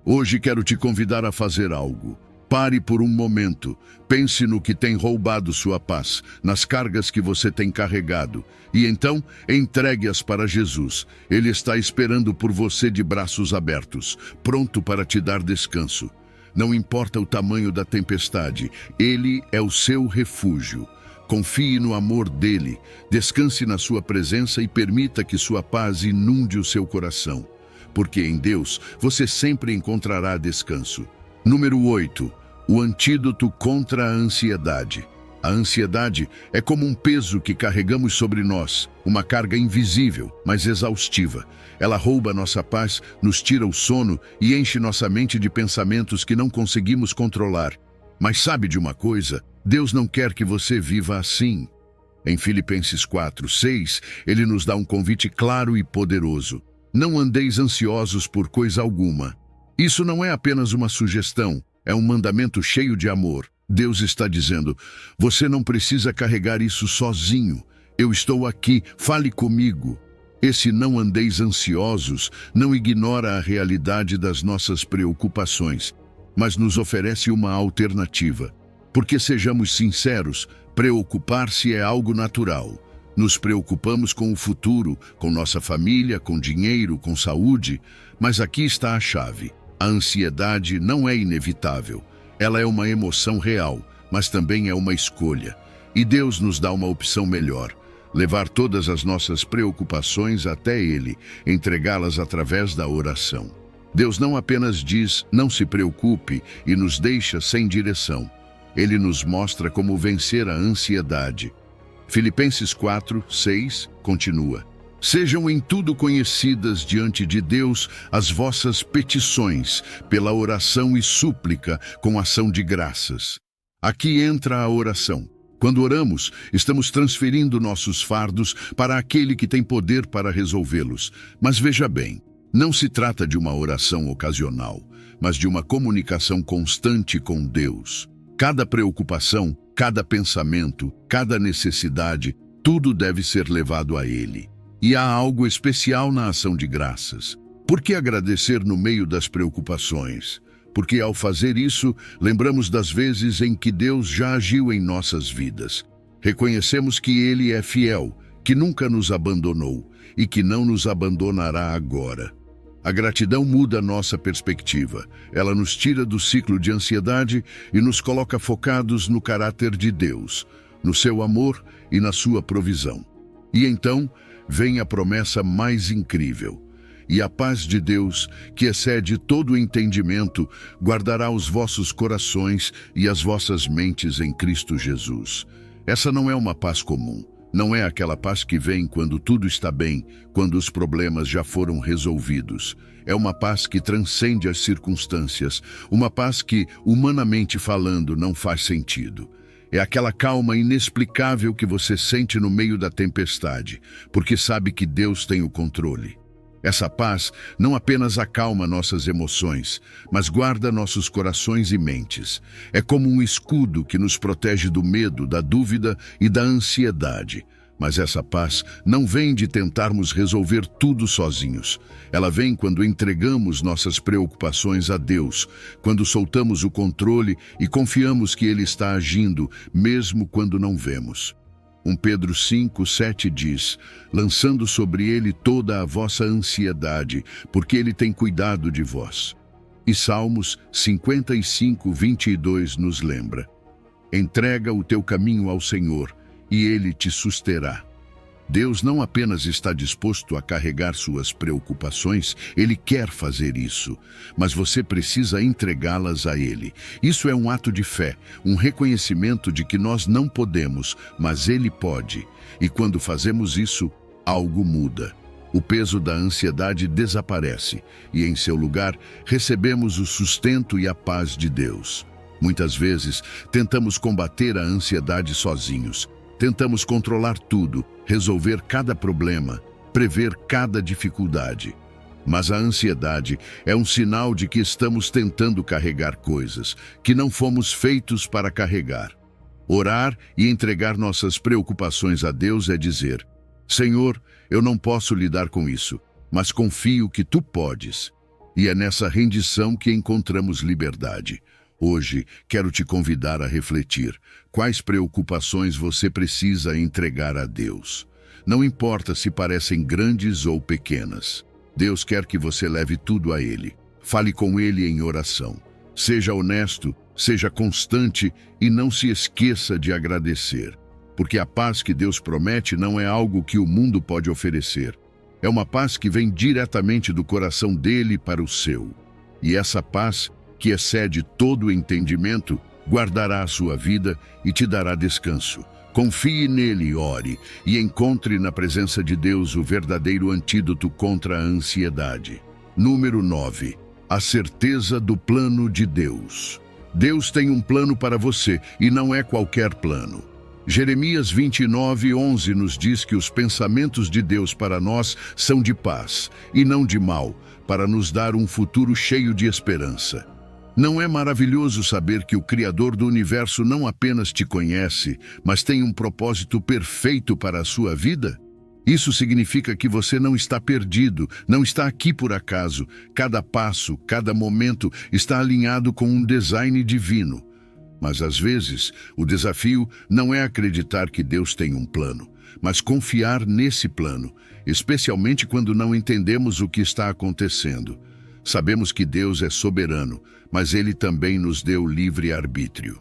Hoje quero te convidar a fazer algo. Pare por um momento, pense no que tem roubado sua paz, nas cargas que você tem carregado, e então entregue-as para Jesus. Ele está esperando por você de braços abertos, pronto para te dar descanso. Não importa o tamanho da tempestade, Ele é o seu refúgio. Confie no amor dele, descanse na sua presença e permita que sua paz inunde o seu coração. Porque em Deus você sempre encontrará descanso. Número 8. O antídoto contra a ansiedade. A ansiedade é como um peso que carregamos sobre nós, uma carga invisível, mas exaustiva. Ela rouba nossa paz, nos tira o sono e enche nossa mente de pensamentos que não conseguimos controlar. Mas sabe de uma coisa? Deus não quer que você viva assim. Em Filipenses 4:6, ele nos dá um convite claro e poderoso. Não andeis ansiosos por coisa alguma. Isso não é apenas uma sugestão, é um mandamento cheio de amor. Deus está dizendo, você não precisa carregar isso sozinho. Eu estou aqui, fale comigo. Esse não andeis ansiosos não ignora a realidade das nossas preocupações, mas nos oferece uma alternativa. Porque sejamos sinceros, preocupar-se é algo natural. Nos preocupamos com o futuro, com nossa família, com dinheiro, com saúde, mas aqui está a chave. A ansiedade não é inevitável. Ela é uma emoção real, mas também é uma escolha. E Deus nos dá uma opção melhor. Levar todas as nossas preocupações até Ele, entregá-las através da oração. Deus não apenas diz, não se preocupe, e nos deixa sem direção. Ele nos mostra como vencer a ansiedade. Filipenses 4:6 continua. Sejam em tudo conhecidas diante de Deus as vossas petições, pela oração e súplica, com ação de graças. Aqui entra a oração. Quando oramos, estamos transferindo nossos fardos para aquele que tem poder para resolvê-los. Mas veja bem, não se trata de uma oração ocasional, mas de uma comunicação constante com Deus. Cada preocupação, cada pensamento, cada necessidade, tudo deve ser levado a Ele. E há algo especial na ação de graças. Por que agradecer no meio das preocupações? Porque ao fazer isso, lembramos das vezes em que Deus já agiu em nossas vidas. Reconhecemos que Ele é fiel, que nunca nos abandonou e que não nos abandonará agora. A gratidão muda nossa perspectiva. Ela nos tira do ciclo de ansiedade e nos coloca focados no caráter de Deus, no seu amor e na sua provisão. E então, vem a promessa mais incrível. E a paz de Deus, que excede todo o entendimento, guardará os vossos corações e as vossas mentes em Cristo Jesus. Essa não é uma paz comum. Não é aquela paz que vem quando tudo está bem, quando os problemas já foram resolvidos. É uma paz que transcende as circunstâncias, uma paz que, humanamente falando, não faz sentido. É aquela calma inexplicável que você sente no meio da tempestade, porque sabe que Deus tem o controle. Essa paz não apenas acalma nossas emoções, mas guarda nossos corações e mentes. É como um escudo que nos protege do medo, da dúvida e da ansiedade. Mas essa paz não vem de tentarmos resolver tudo sozinhos. Ela vem quando entregamos nossas preocupações a Deus, quando soltamos o controle e confiamos que Ele está agindo, mesmo quando não vemos. 1 Pedro 5:7 diz, lançando sobre Ele toda a vossa ansiedade, porque Ele tem cuidado de vós. E Salmos 55:22 nos lembra, entrega o teu caminho ao Senhor, e Ele te susterá. Deus não apenas está disposto a carregar suas preocupações, Ele quer fazer isso, mas você precisa entregá-las a Ele. Isso é um ato de fé, um reconhecimento de que nós não podemos, mas Ele pode. E quando fazemos isso, algo muda. O peso da ansiedade desaparece e, em seu lugar, recebemos o sustento e a paz de Deus. Muitas vezes, tentamos combater a ansiedade sozinhos. Tentamos controlar tudo, resolver cada problema, prever cada dificuldade. Mas a ansiedade é um sinal de que estamos tentando carregar coisas que não fomos feitos para carregar. Orar e entregar nossas preocupações a Deus é dizer: Senhor, eu não posso lidar com isso, mas confio que Tu podes. E é nessa rendição que encontramos liberdade. Hoje, quero te convidar a refletir. Quais preocupações você precisa entregar a Deus? Não importa se parecem grandes ou pequenas. Deus quer que você leve tudo a Ele. Fale com Ele em oração. Seja honesto, seja constante e não se esqueça de agradecer. Porque a paz que Deus promete não é algo que o mundo pode oferecer. É uma paz que vem diretamente do coração dele para o seu. E essa paz, que excede todo o entendimento, guardará a sua vida e te dará descanso. Confie nele, ore e encontre na presença de Deus o verdadeiro antídoto contra a ansiedade. Número 9. A certeza do plano de Deus. Deus tem um plano para você e não é qualquer plano. Jeremias 29:11 nos diz que os pensamentos de Deus para nós são de paz e não de mal, para nos dar um futuro cheio de esperança. Não é maravilhoso saber que o Criador do Universo não apenas te conhece, mas tem um propósito perfeito para a sua vida? Isso significa que você não está perdido, não está aqui por acaso. Cada passo, cada momento está alinhado com um design divino. Mas às vezes, o desafio não é acreditar que Deus tem um plano, mas confiar nesse plano, especialmente quando não entendemos o que está acontecendo. Sabemos que Deus é soberano, mas Ele também nos deu livre-arbítrio.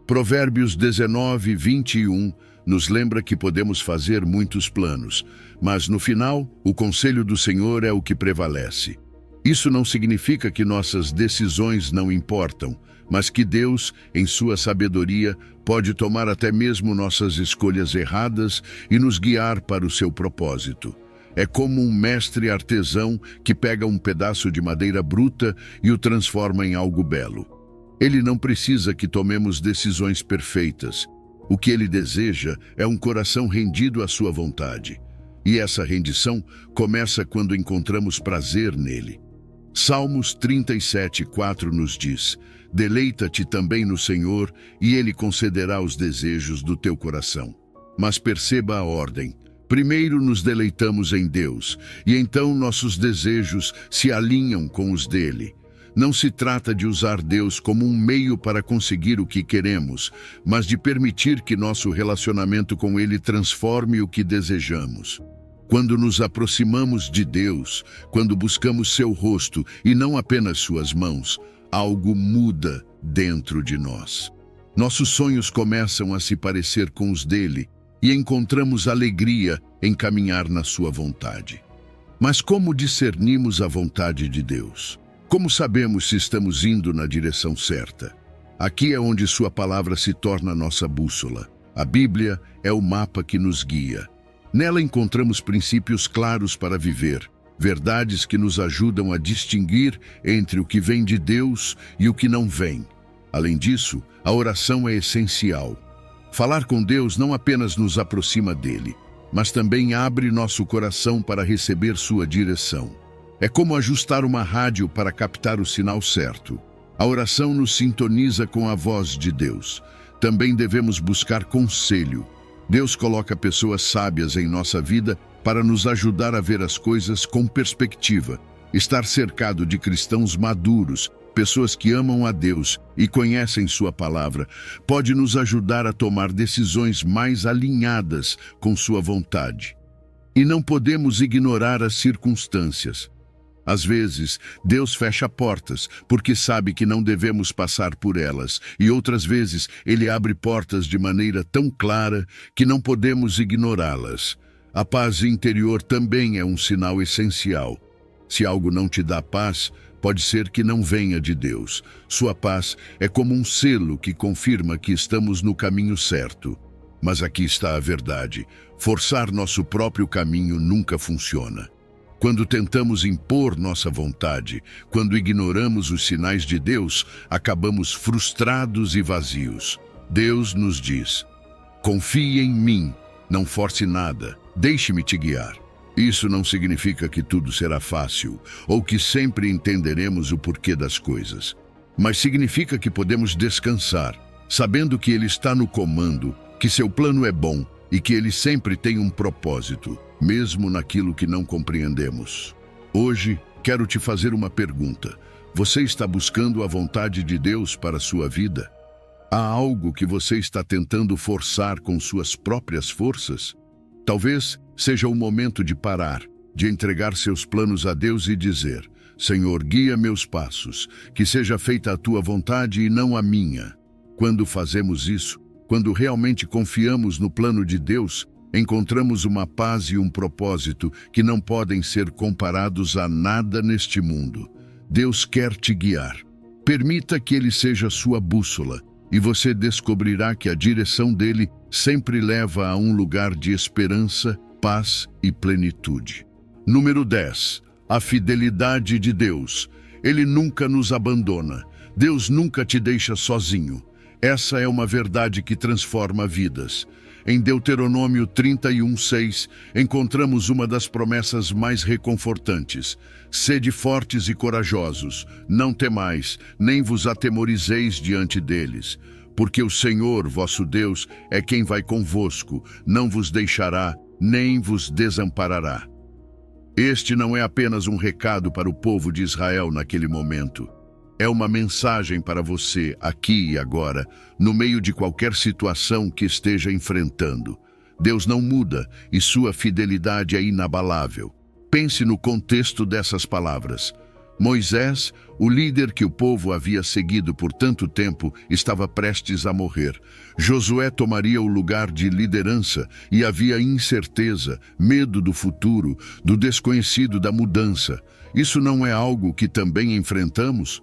Provérbios 19:21 nos lembra que podemos fazer muitos planos, mas no final, o conselho do Senhor é o que prevalece. Isso não significa que nossas decisões não importam, mas que Deus, em sua sabedoria, pode tomar até mesmo nossas escolhas erradas e nos guiar para o seu propósito. É como um mestre artesão que pega um pedaço de madeira bruta e o transforma em algo belo. Ele não precisa que tomemos decisões perfeitas. O que ele deseja é um coração rendido à sua vontade. E essa rendição começa quando encontramos prazer nele. Salmos 37:4 nos diz: Deleita-te também no Senhor, e Ele concederá os desejos do teu coração. Mas perceba a ordem. Primeiro nos deleitamos em Deus, e então nossos desejos se alinham com os dele. Não se trata de usar Deus como um meio para conseguir o que queremos, mas de permitir que nosso relacionamento com Ele transforme o que desejamos. Quando nos aproximamos de Deus, quando buscamos seu rosto e não apenas suas mãos, algo muda dentro de nós. Nossos sonhos começam a se parecer com os dele e encontramos alegria em caminhar na sua vontade. Mas como discernimos a vontade de Deus? Como sabemos se estamos indo na direção certa? Aqui é onde sua palavra se torna nossa bússola. A Bíblia é o mapa que nos guia. Nela encontramos princípios claros para viver, verdades que nos ajudam a distinguir entre o que vem de Deus e o que não vem. Além disso, a oração é essencial. Falar com Deus não apenas nos aproxima dele, mas também abre nosso coração para receber sua direção. É como ajustar uma rádio para captar o sinal certo. A oração nos sintoniza com a voz de Deus. Também devemos buscar conselho. Deus coloca pessoas sábias em nossa vida para nos ajudar a ver as coisas com perspectiva. Estar cercado de cristãos maduros, pessoas que amam a Deus e conhecem sua palavra, pode nos ajudar a tomar decisões mais alinhadas com sua vontade. E não podemos ignorar as circunstâncias. Às vezes, Deus fecha portas porque sabe que não devemos passar por elas, e outras vezes Ele abre portas de maneira tão clara que não podemos ignorá-las. A paz interior também é um sinal essencial. Se algo não te dá paz, pode ser que não venha de Deus. Sua paz é como um selo que confirma que estamos no caminho certo. Mas aqui está a verdade: forçar nosso próprio caminho nunca funciona. Quando tentamos impor nossa vontade, quando ignoramos os sinais de Deus, acabamos frustrados e vazios. Deus nos diz: confie em mim, não force nada, deixe-me te guiar. Isso não significa que tudo será fácil, ou que sempre entenderemos o porquê das coisas. Mas significa que podemos descansar, sabendo que Ele está no comando, que seu plano é bom e que Ele sempre tem um propósito, mesmo naquilo que não compreendemos. Hoje, quero te fazer uma pergunta. Você está buscando a vontade de Deus para a sua vida? Há algo que você está tentando forçar com suas próprias forças? Talvez seja o momento de parar, de entregar seus planos a Deus e dizer: Senhor, guia meus passos, que seja feita a tua vontade e não a minha. Quando fazemos isso, quando realmente confiamos no plano de Deus, encontramos uma paz e um propósito que não podem ser comparados a nada neste mundo. Deus quer te guiar. Permita que Ele seja sua bússola, e você descobrirá que a direção dele sempre leva a um lugar de esperança, paz e plenitude. Número 10. A fidelidade de Deus. Ele nunca nos abandona. Deus nunca te deixa sozinho. Essa é uma verdade que transforma vidas. Em Deuteronômio 31:6, encontramos uma das promessas mais reconfortantes. Sede fortes e corajosos, não temais, nem vos atemorizeis diante deles. Porque o Senhor, vosso Deus, é quem vai convosco, não vos deixará, nem vos desamparará. Este não é apenas um recado para o povo de Israel naquele momento. É uma mensagem para você, aqui e agora, no meio de qualquer situação que esteja enfrentando. Deus não muda e sua fidelidade é inabalável. Pense no contexto dessas palavras. Moisés, o líder que o povo havia seguido por tanto tempo, estava prestes a morrer. Josué tomaria o lugar de liderança e havia incerteza, medo do futuro, do desconhecido, da mudança. Isso não é algo que também enfrentamos?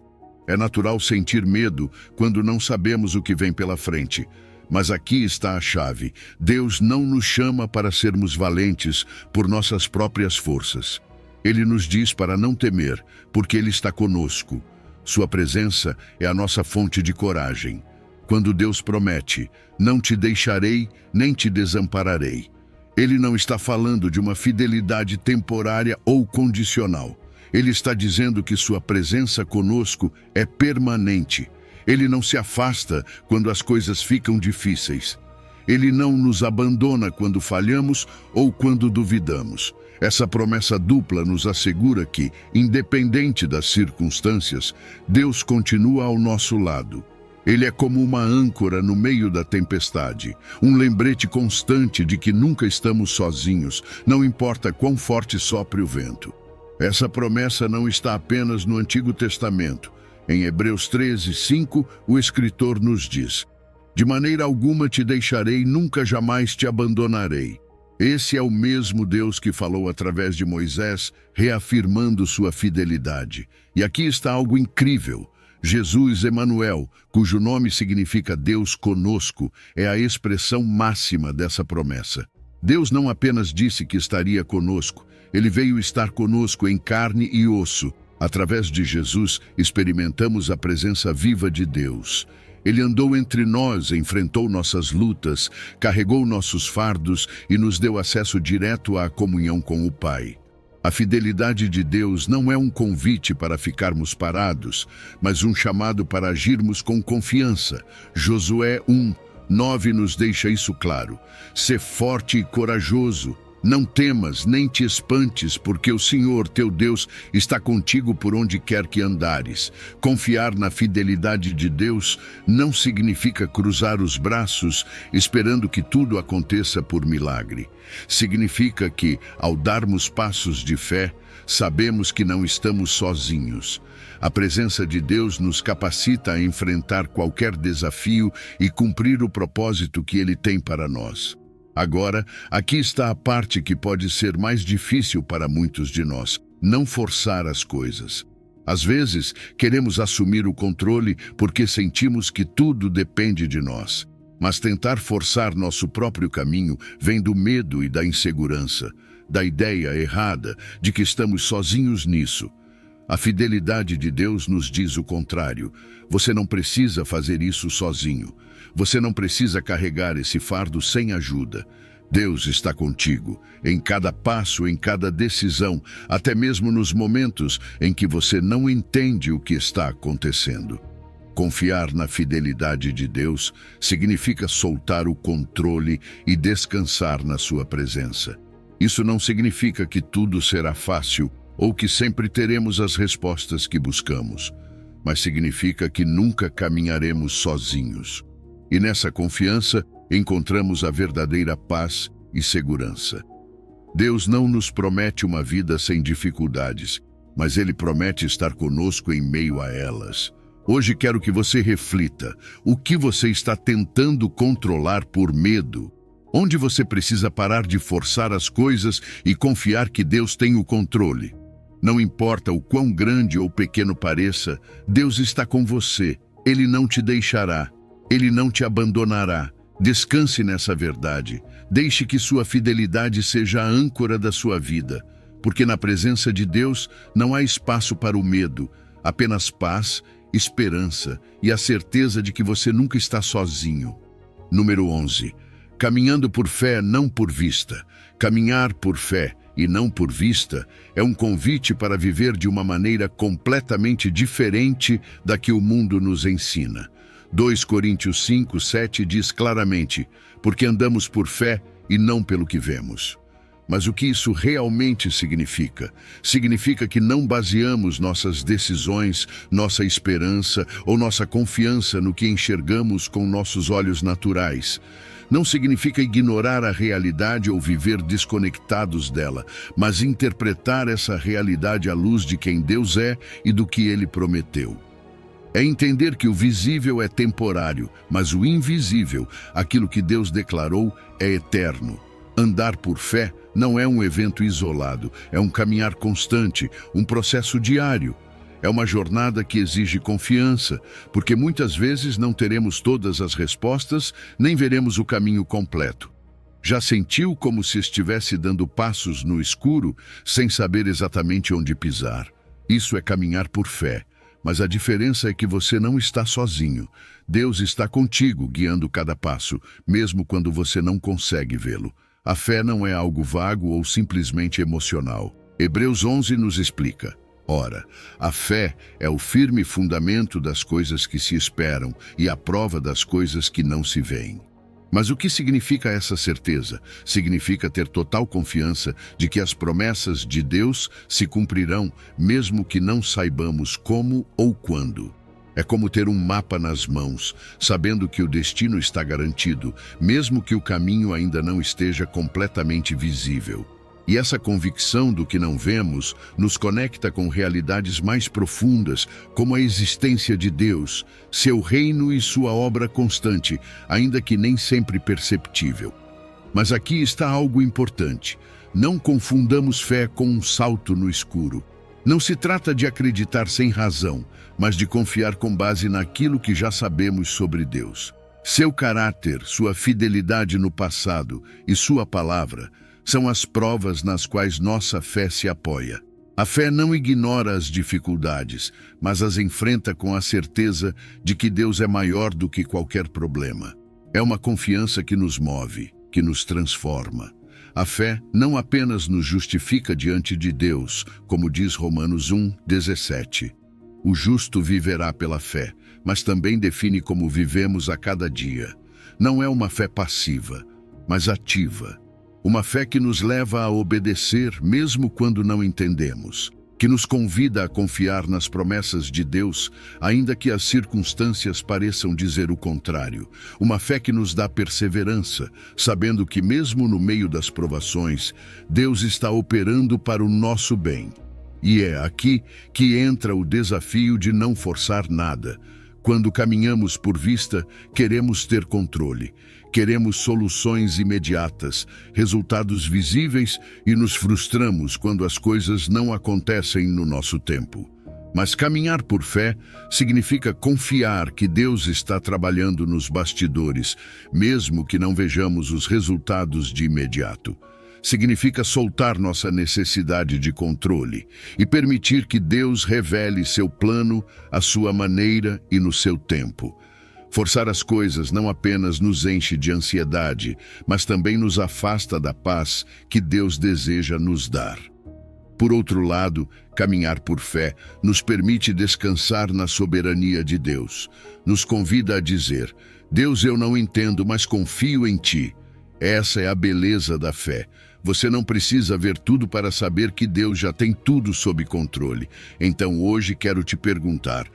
É natural sentir medo quando não sabemos o que vem pela frente. Mas aqui está a chave. Deus não nos chama para sermos valentes por nossas próprias forças. Ele nos diz para não temer, porque Ele está conosco. Sua presença é a nossa fonte de coragem. Quando Deus promete: não te deixarei, nem te desampararei, Ele não está falando de uma fidelidade temporária ou condicional. Ele está dizendo que sua presença conosco é permanente. Ele não se afasta quando as coisas ficam difíceis. Ele não nos abandona quando falhamos ou quando duvidamos. Essa promessa dupla nos assegura que, independente das circunstâncias, Deus continua ao nosso lado. Ele é como uma âncora no meio da tempestade, um lembrete constante de que nunca estamos sozinhos, não importa quão forte sopre o vento. Essa promessa não está apenas no Antigo Testamento. Em Hebreus 13:5, o escritor nos diz: de maneira alguma te deixarei, nunca jamais te abandonarei. Esse é o mesmo Deus que falou através de Moisés, reafirmando sua fidelidade. E aqui está algo incrível. Jesus Emanuel, cujo nome significa Deus conosco, é a expressão máxima dessa promessa. Deus não apenas disse que estaria conosco, Ele veio estar conosco em carne e osso. Através de Jesus, experimentamos a presença viva de Deus. Ele andou entre nós, enfrentou nossas lutas, carregou nossos fardos e nos deu acesso direto à comunhão com o Pai. A fidelidade de Deus não é um convite para ficarmos parados, mas um chamado para agirmos com confiança. Josué 1:9 nos deixa isso claro. Sê forte e corajoso. Não temas, nem te espantes, porque o Senhor, teu Deus, está contigo por onde quer que andares. Confiar na fidelidade de Deus não significa cruzar os braços esperando que tudo aconteça por milagre. Significa que, ao darmos passos de fé, sabemos que não estamos sozinhos. A presença de Deus nos capacita a enfrentar qualquer desafio e cumprir o propósito que Ele tem para nós. Agora, aqui está a parte que pode ser mais difícil para muitos de nós: não forçar as coisas. Às vezes, queremos assumir o controle porque sentimos que tudo depende de nós. Mas tentar forçar nosso próprio caminho vem do medo e da insegurança, da ideia errada de que estamos sozinhos nisso. A fidelidade de Deus nos diz o contrário. Você não precisa fazer isso sozinho. Você não precisa carregar esse fardo sem ajuda. Deus está contigo, em cada passo, em cada decisão, até mesmo nos momentos em que você não entende o que está acontecendo. Confiar na fidelidade de Deus significa soltar o controle e descansar na sua presença. Isso não significa que tudo será fácil ou que sempre teremos as respostas que buscamos, mas significa que nunca caminharemos sozinhos. E nessa confiança encontramos a verdadeira paz e segurança. Deus não nos promete uma vida sem dificuldades, mas Ele promete estar conosco em meio a elas. Hoje quero que você reflita: o que você está tentando controlar por medo? Onde você precisa parar de forçar as coisas e confiar que Deus tem o controle? Não importa o quão grande ou pequeno pareça, Deus está com você. Ele não te deixará. Ele não te abandonará. Descanse nessa verdade. Deixe que sua fidelidade seja a âncora da sua vida, porque na presença de Deus não há espaço para o medo, apenas paz, esperança e a certeza de que você nunca está sozinho. Número 11. Caminhando por fé, não por vista. Caminhar por fé e não por vista é um convite para viver de uma maneira completamente diferente da que o mundo nos ensina. 2 Coríntios 5:7 diz claramente: porque andamos por fé e não pelo que vemos. Mas o que isso realmente significa? Significa que não baseamos nossas decisões, nossa esperança ou nossa confiança no que enxergamos com nossos olhos naturais. Não significa ignorar a realidade ou viver desconectados dela, mas interpretar essa realidade à luz de quem Deus é e do que Ele prometeu. É entender que o visível é temporário, mas o invisível, aquilo que Deus declarou, é eterno. Andar por fé não é um evento isolado, é um caminhar constante, um processo diário. É uma jornada que exige confiança, porque muitas vezes não teremos todas as respostas, nem veremos o caminho completo. Já sentiu como se estivesse dando passos no escuro, sem saber exatamente onde pisar? Isso é caminhar por fé. Mas a diferença é que você não está sozinho. Deus está contigo, guiando cada passo, mesmo quando você não consegue vê-lo. A fé não é algo vago ou simplesmente emocional. Hebreus 11 nos explica: ora, a fé é o firme fundamento das coisas que se esperam e a prova das coisas que não se veem. Mas o que significa essa certeza? Significa ter total confiança de que as promessas de Deus se cumprirão, mesmo que não saibamos como ou quando. É como ter um mapa nas mãos, sabendo que o destino está garantido, mesmo que o caminho ainda não esteja completamente visível. E essa convicção do que não vemos nos conecta com realidades mais profundas, como a existência de Deus, seu reino e sua obra constante, ainda que nem sempre perceptível. Mas aqui está algo importante. Não confundamos fé com um salto no escuro. Não se trata de acreditar sem razão, mas de confiar com base naquilo que já sabemos sobre Deus. Seu caráter, sua fidelidade no passado e sua palavra são as provas nas quais nossa fé se apoia. A fé não ignora as dificuldades, mas as enfrenta com a certeza de que Deus é maior do que qualquer problema. É uma confiança que nos move, que nos transforma. A fé não apenas nos justifica diante de Deus, como diz Romanos 1:17. O justo viverá pela fé, mas também define como vivemos a cada dia. Não é uma fé passiva, mas ativa. Uma fé que nos leva a obedecer mesmo quando não entendemos, que nos convida a confiar nas promessas de Deus, ainda que as circunstâncias pareçam dizer o contrário. Uma fé que nos dá perseverança, sabendo que mesmo no meio das provações, Deus está operando para o nosso bem. E é aqui que entra o desafio de não forçar nada. Quando caminhamos por vista, queremos ter controle. Queremos soluções imediatas, resultados visíveis e nos frustramos quando as coisas não acontecem no nosso tempo. Mas caminhar por fé significa confiar que Deus está trabalhando nos bastidores, mesmo que não vejamos os resultados de imediato. Significa soltar nossa necessidade de controle e permitir que Deus revele seu plano, a sua maneira e no seu tempo. Forçar as coisas não apenas nos enche de ansiedade, mas também nos afasta da paz que Deus deseja nos dar. Por outro lado, caminhar por fé nos permite descansar na soberania de Deus. Nos convida a dizer: Deus, eu não entendo, mas confio em Ti. Essa é a beleza da fé. Você não precisa ver tudo para saber que Deus já tem tudo sob controle. Então hoje quero te perguntar: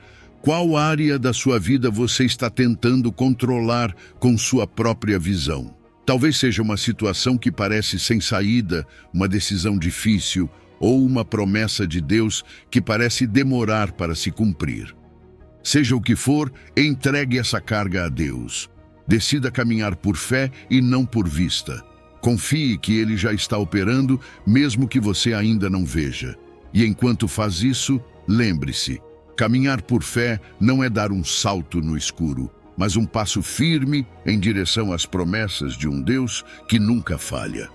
qual área da sua vida você está tentando controlar com sua própria visão? Talvez seja uma situação que parece sem saída, uma decisão difícil, ou uma promessa de Deus que parece demorar para se cumprir. Seja o que for, entregue essa carga a Deus. Decida caminhar por fé e não por vista. Confie que Ele já está operando, mesmo que você ainda não veja. E enquanto faz isso, lembre-se, caminhar por fé não é dar um salto no escuro, mas um passo firme em direção às promessas de um Deus que nunca falha.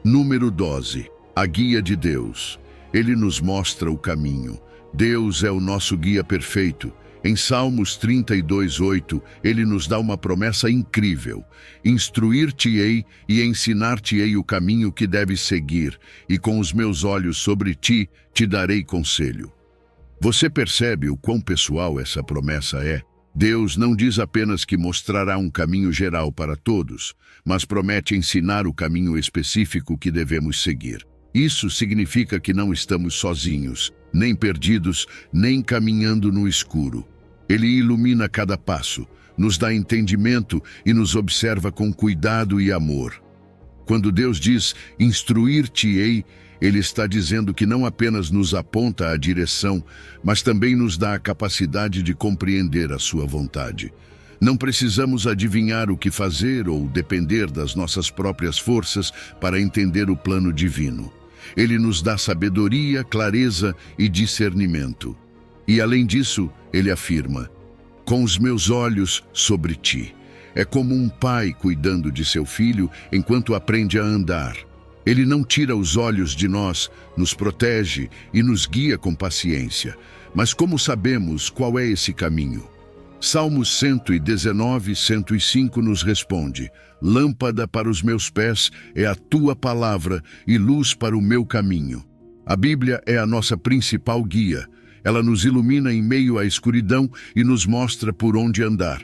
Número 12. A guia de Deus. Ele nos mostra o caminho. Deus é o nosso guia perfeito. Em Salmos 32:8, ele nos dá uma promessa incrível: instruir-te-ei e ensinar-te-ei o caminho que deves seguir, e com os meus olhos sobre ti, te darei conselho. Você percebe o quão pessoal essa promessa é? Deus não diz apenas que mostrará um caminho geral para todos, mas promete ensinar o caminho específico que devemos seguir. Isso significa que não estamos sozinhos, nem perdidos, nem caminhando no escuro. Ele ilumina cada passo, nos dá entendimento e nos observa com cuidado e amor. Quando Deus diz instruir-te-ei, Ele está dizendo que não apenas nos aponta a direção, mas também nos dá a capacidade de compreender a sua vontade. Não precisamos adivinhar o que fazer ou depender das nossas próprias forças para entender o plano divino. Ele nos dá sabedoria, clareza e discernimento. E além disso, ele afirma: com os meus olhos sobre ti. É como um pai cuidando de seu filho enquanto aprende a andar. Ele não tira os olhos de nós, nos protege e nos guia com paciência. Mas como sabemos qual é esse caminho? Salmos 119, 105 nos responde: lâmpada para os meus pés é a tua palavra e luz para o meu caminho. A Bíblia é a nossa principal guia. Ela nos ilumina em meio à escuridão e nos mostra por onde andar.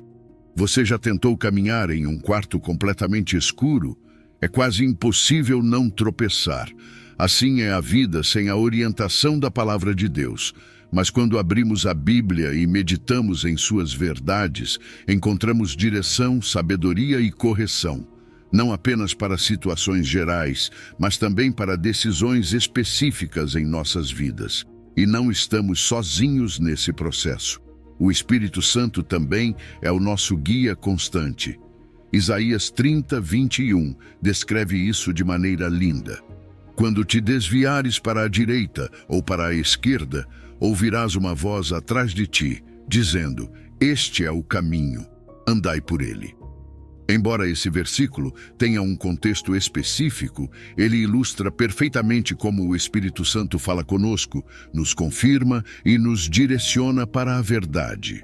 Você já tentou caminhar em um quarto completamente escuro? É quase impossível não tropeçar. Assim é a vida sem a orientação da palavra de Deus. Mas quando abrimos a Bíblia e meditamos em suas verdades, encontramos direção, sabedoria e correção. Não apenas para situações gerais, mas também para decisões específicas em nossas vidas. E não estamos sozinhos nesse processo. O Espírito Santo também é o nosso guia constante. Isaías 30, 21 descreve isso de maneira linda. Quando te desviares para a direita ou para a esquerda, ouvirás uma voz atrás de ti, dizendo: este é o caminho, andai por ele. Embora esse versículo tenha um contexto específico, ele ilustra perfeitamente como o Espírito Santo fala conosco, nos confirma e nos direciona para a verdade.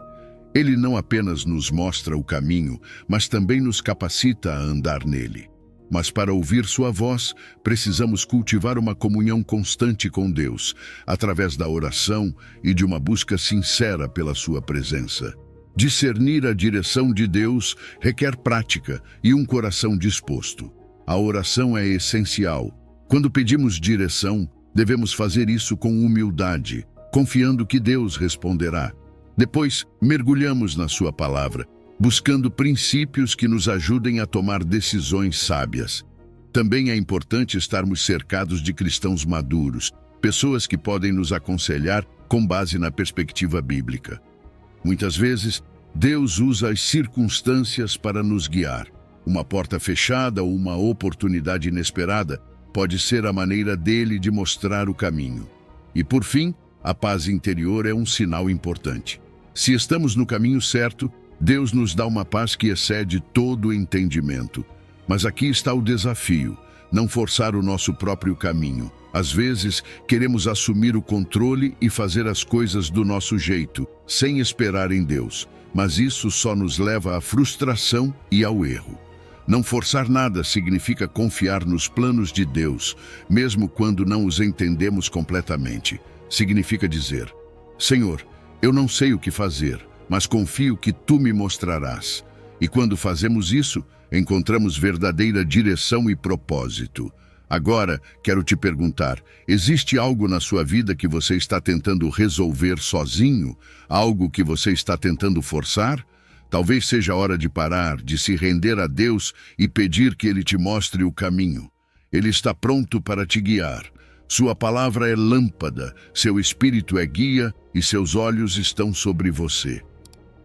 Ele não apenas nos mostra o caminho, mas também nos capacita a andar nele. Mas para ouvir sua voz, precisamos cultivar uma comunhão constante com Deus, através da oração e de uma busca sincera pela sua presença. Discernir a direção de Deus requer prática e um coração disposto. A oração é essencial. Quando pedimos direção, devemos fazer isso com humildade, confiando que Deus responderá. Depois, mergulhamos na sua palavra, buscando princípios que nos ajudem a tomar decisões sábias. Também é importante estarmos cercados de cristãos maduros, pessoas que podem nos aconselhar com base na perspectiva bíblica. Muitas vezes, Deus usa as circunstâncias para nos guiar. Uma porta fechada ou uma oportunidade inesperada pode ser a maneira dele de mostrar o caminho. E por fim, a paz interior é um sinal importante. Se estamos no caminho certo, Deus nos dá uma paz que excede todo o entendimento. Mas aqui está o desafio: não forçar o nosso próprio caminho. Às vezes, queremos assumir o controle e fazer as coisas do nosso jeito, sem esperar em Deus. Mas isso só nos leva à frustração e ao erro. Não forçar nada significa confiar nos planos de Deus, mesmo quando não os entendemos completamente. Significa dizer: Senhor, eu não sei o que fazer, mas confio que Tu me mostrarás. E quando fazemos isso, encontramos verdadeira direção e propósito. Agora, quero te perguntar, existe algo na sua vida que você está tentando resolver sozinho? Algo que você está tentando forçar? Talvez seja hora de parar, de se render a Deus e pedir que Ele te mostre o caminho. Ele está pronto para te guiar. Sua palavra é lâmpada, seu espírito é guia e seus olhos estão sobre você.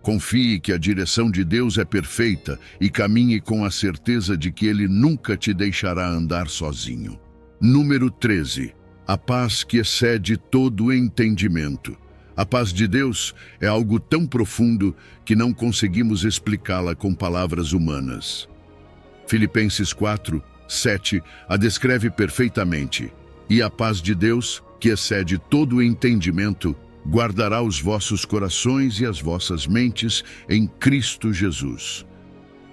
Confie que a direção de Deus é perfeita e caminhe com a certeza de que Ele nunca te deixará andar sozinho. Número 13. A paz que excede todo entendimento. A paz de Deus é algo tão profundo que não conseguimos explicá-la com palavras humanas. Filipenses 4, 7 a descreve perfeitamente. E a paz de Deus, que excede todo o entendimento, guardará os vossos corações e as vossas mentes em Cristo Jesus.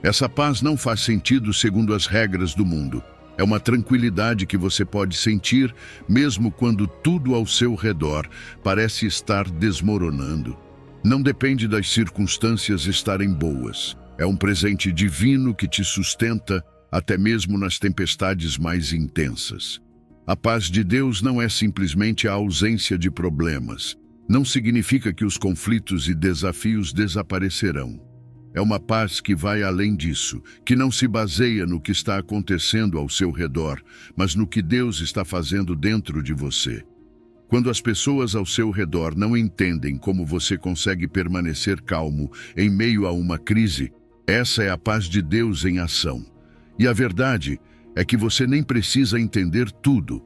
Essa paz não faz sentido segundo as regras do mundo. É uma tranquilidade que você pode sentir mesmo quando tudo ao seu redor parece estar desmoronando. Não depende das circunstâncias estarem boas. É um presente divino que te sustenta até mesmo nas tempestades mais intensas. A paz de Deus não é simplesmente a ausência de problemas. Não significa que os conflitos e desafios desaparecerão. É uma paz que vai além disso, que não se baseia no que está acontecendo ao seu redor, mas no que Deus está fazendo dentro de você. Quando as pessoas ao seu redor não entendem como você consegue permanecer calmo em meio a uma crise, essa é a paz de Deus em ação. E a verdade é que você nem precisa entender tudo.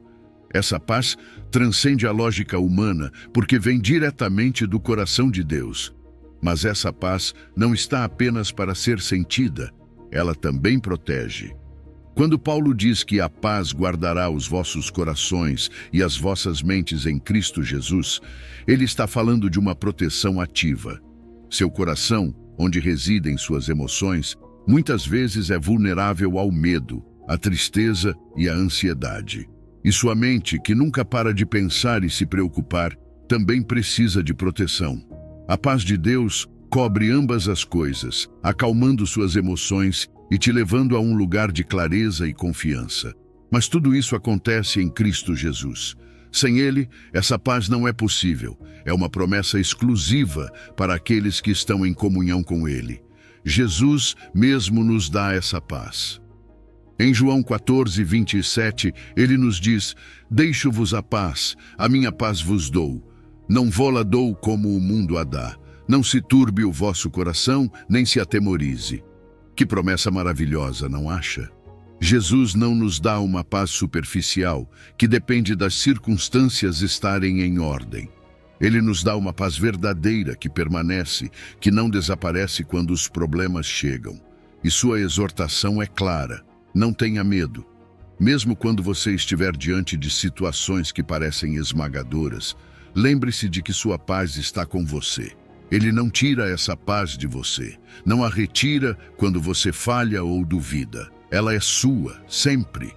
Essa paz transcende a lógica humana porque vem diretamente do coração de Deus. Mas essa paz não está apenas para ser sentida, ela também protege. Quando Paulo diz que a paz guardará os vossos corações e as vossas mentes em Cristo Jesus, ele está falando de uma proteção ativa. Seu coração, onde residem suas emoções, muitas vezes é vulnerável ao medo, à tristeza e à ansiedade. E sua mente, que nunca para de pensar e se preocupar, também precisa de proteção. A paz de Deus cobre ambas as coisas, acalmando suas emoções e te levando a um lugar de clareza e confiança. Mas tudo isso acontece em Cristo Jesus. Sem Ele, essa paz não é possível. É uma promessa exclusiva para aqueles que estão em comunhão com Ele. Jesus mesmo nos dá essa paz. Em João 14, 27, Ele nos diz: Deixo-vos a minha paz vos dou. Não vô-la dou como o mundo a dá. Não se turbe o vosso coração, nem se atemorize. Que promessa maravilhosa, não acha? Jesus não nos dá uma paz superficial, que depende das circunstâncias estarem em ordem. Ele nos dá uma paz verdadeira que permanece, que não desaparece quando os problemas chegam. E sua exortação é clara: não tenha medo. Mesmo quando você estiver diante de situações que parecem esmagadoras, lembre-se de que sua paz está com você. Ele não tira essa paz de você, não a retira quando você falha ou duvida. Ela é sua, sempre.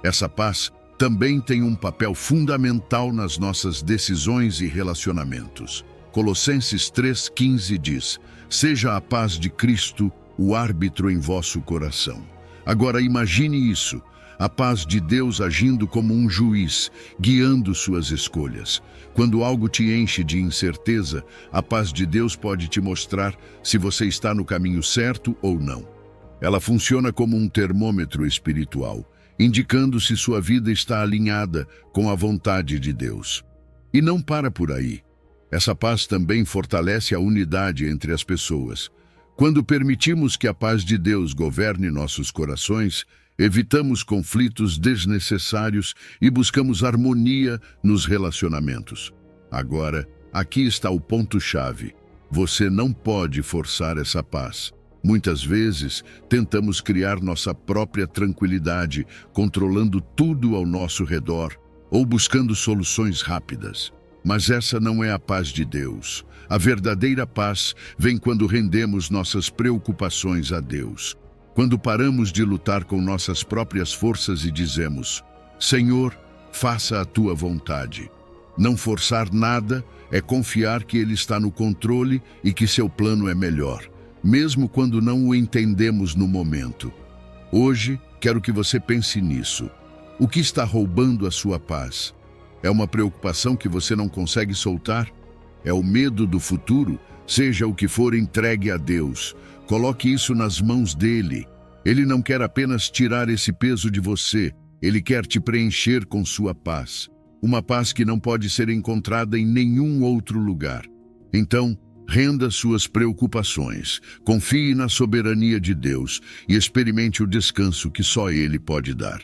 Essa paz também tem um papel fundamental nas nossas decisões e relacionamentos. Colossenses 3,15 diz: Seja a paz de Cristo o árbitro em vosso coração. Agora imagine isso, a paz de Deus agindo como um juiz, guiando suas escolhas. Quando algo te enche de incerteza, a paz de Deus pode te mostrar se você está no caminho certo ou não. Ela funciona como um termômetro espiritual, indicando se sua vida está alinhada com a vontade de Deus. E não para por aí. Essa paz também fortalece a unidade entre as pessoas. Quando permitimos que a paz de Deus governe nossos corações, evitamos conflitos desnecessários e buscamos harmonia nos relacionamentos. Agora, aqui está o ponto-chave. Você não pode forçar essa paz. Muitas vezes, tentamos criar nossa própria tranquilidade, controlando tudo ao nosso redor ou buscando soluções rápidas. Mas essa não é a paz de Deus. A verdadeira paz vem quando rendemos nossas preocupações a Deus. Quando paramos de lutar com nossas próprias forças e dizemos: Senhor, faça a tua vontade. Não forçar nada é confiar que Ele está no controle e que seu plano é melhor, mesmo quando não o entendemos no momento. Hoje, quero que você pense nisso. O que está roubando a sua paz? É uma preocupação que você não consegue soltar? É o medo do futuro? Seja o que for, entregue a Deus. Coloque isso nas mãos dele. Ele não quer apenas tirar esse peso de você, ele quer te preencher com sua paz. Uma paz que não pode ser encontrada em nenhum outro lugar. Então, renda suas preocupações, confie na soberania de Deus e experimente o descanso que só Ele pode dar.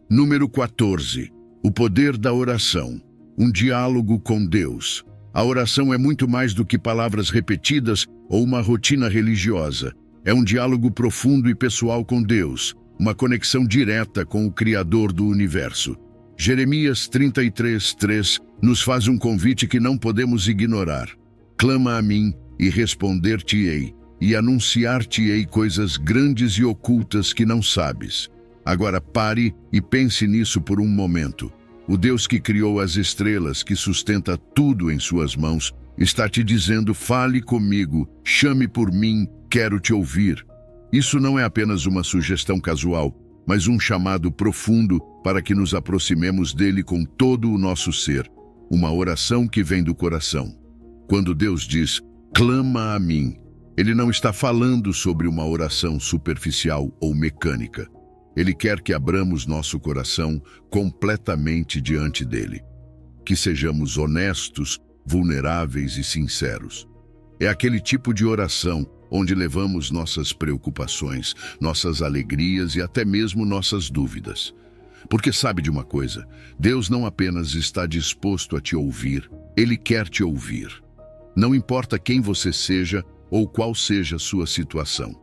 Número 14. O poder da oração. Um diálogo com Deus. A oração é muito mais do que palavras repetidas ou uma rotina religiosa. É um diálogo profundo e pessoal com Deus, uma conexão direta com o Criador do universo. Jeremias 33:3 nos faz um convite que não podemos ignorar. Clama a mim e responder-te-ei, e anunciar-te-ei coisas grandes e ocultas que não sabes. Agora pare e pense nisso por um momento. O Deus que criou as estrelas, que sustenta tudo em suas mãos, está te dizendo: fale comigo, chame por mim, quero te ouvir. Isso não é apenas uma sugestão casual, mas um chamado profundo para que nos aproximemos dele com todo o nosso ser. Uma oração que vem do coração. Quando Deus diz, clama a mim, Ele não está falando sobre uma oração superficial ou mecânica. Ele quer que abramos nosso coração completamente diante dele. Que sejamos honestos, vulneráveis e sinceros. É aquele tipo de oração onde levamos nossas preocupações, nossas alegrias e até mesmo nossas dúvidas. Porque sabe de uma coisa, Deus não apenas está disposto a te ouvir, Ele quer te ouvir. Não importa quem você seja ou qual seja a sua situação.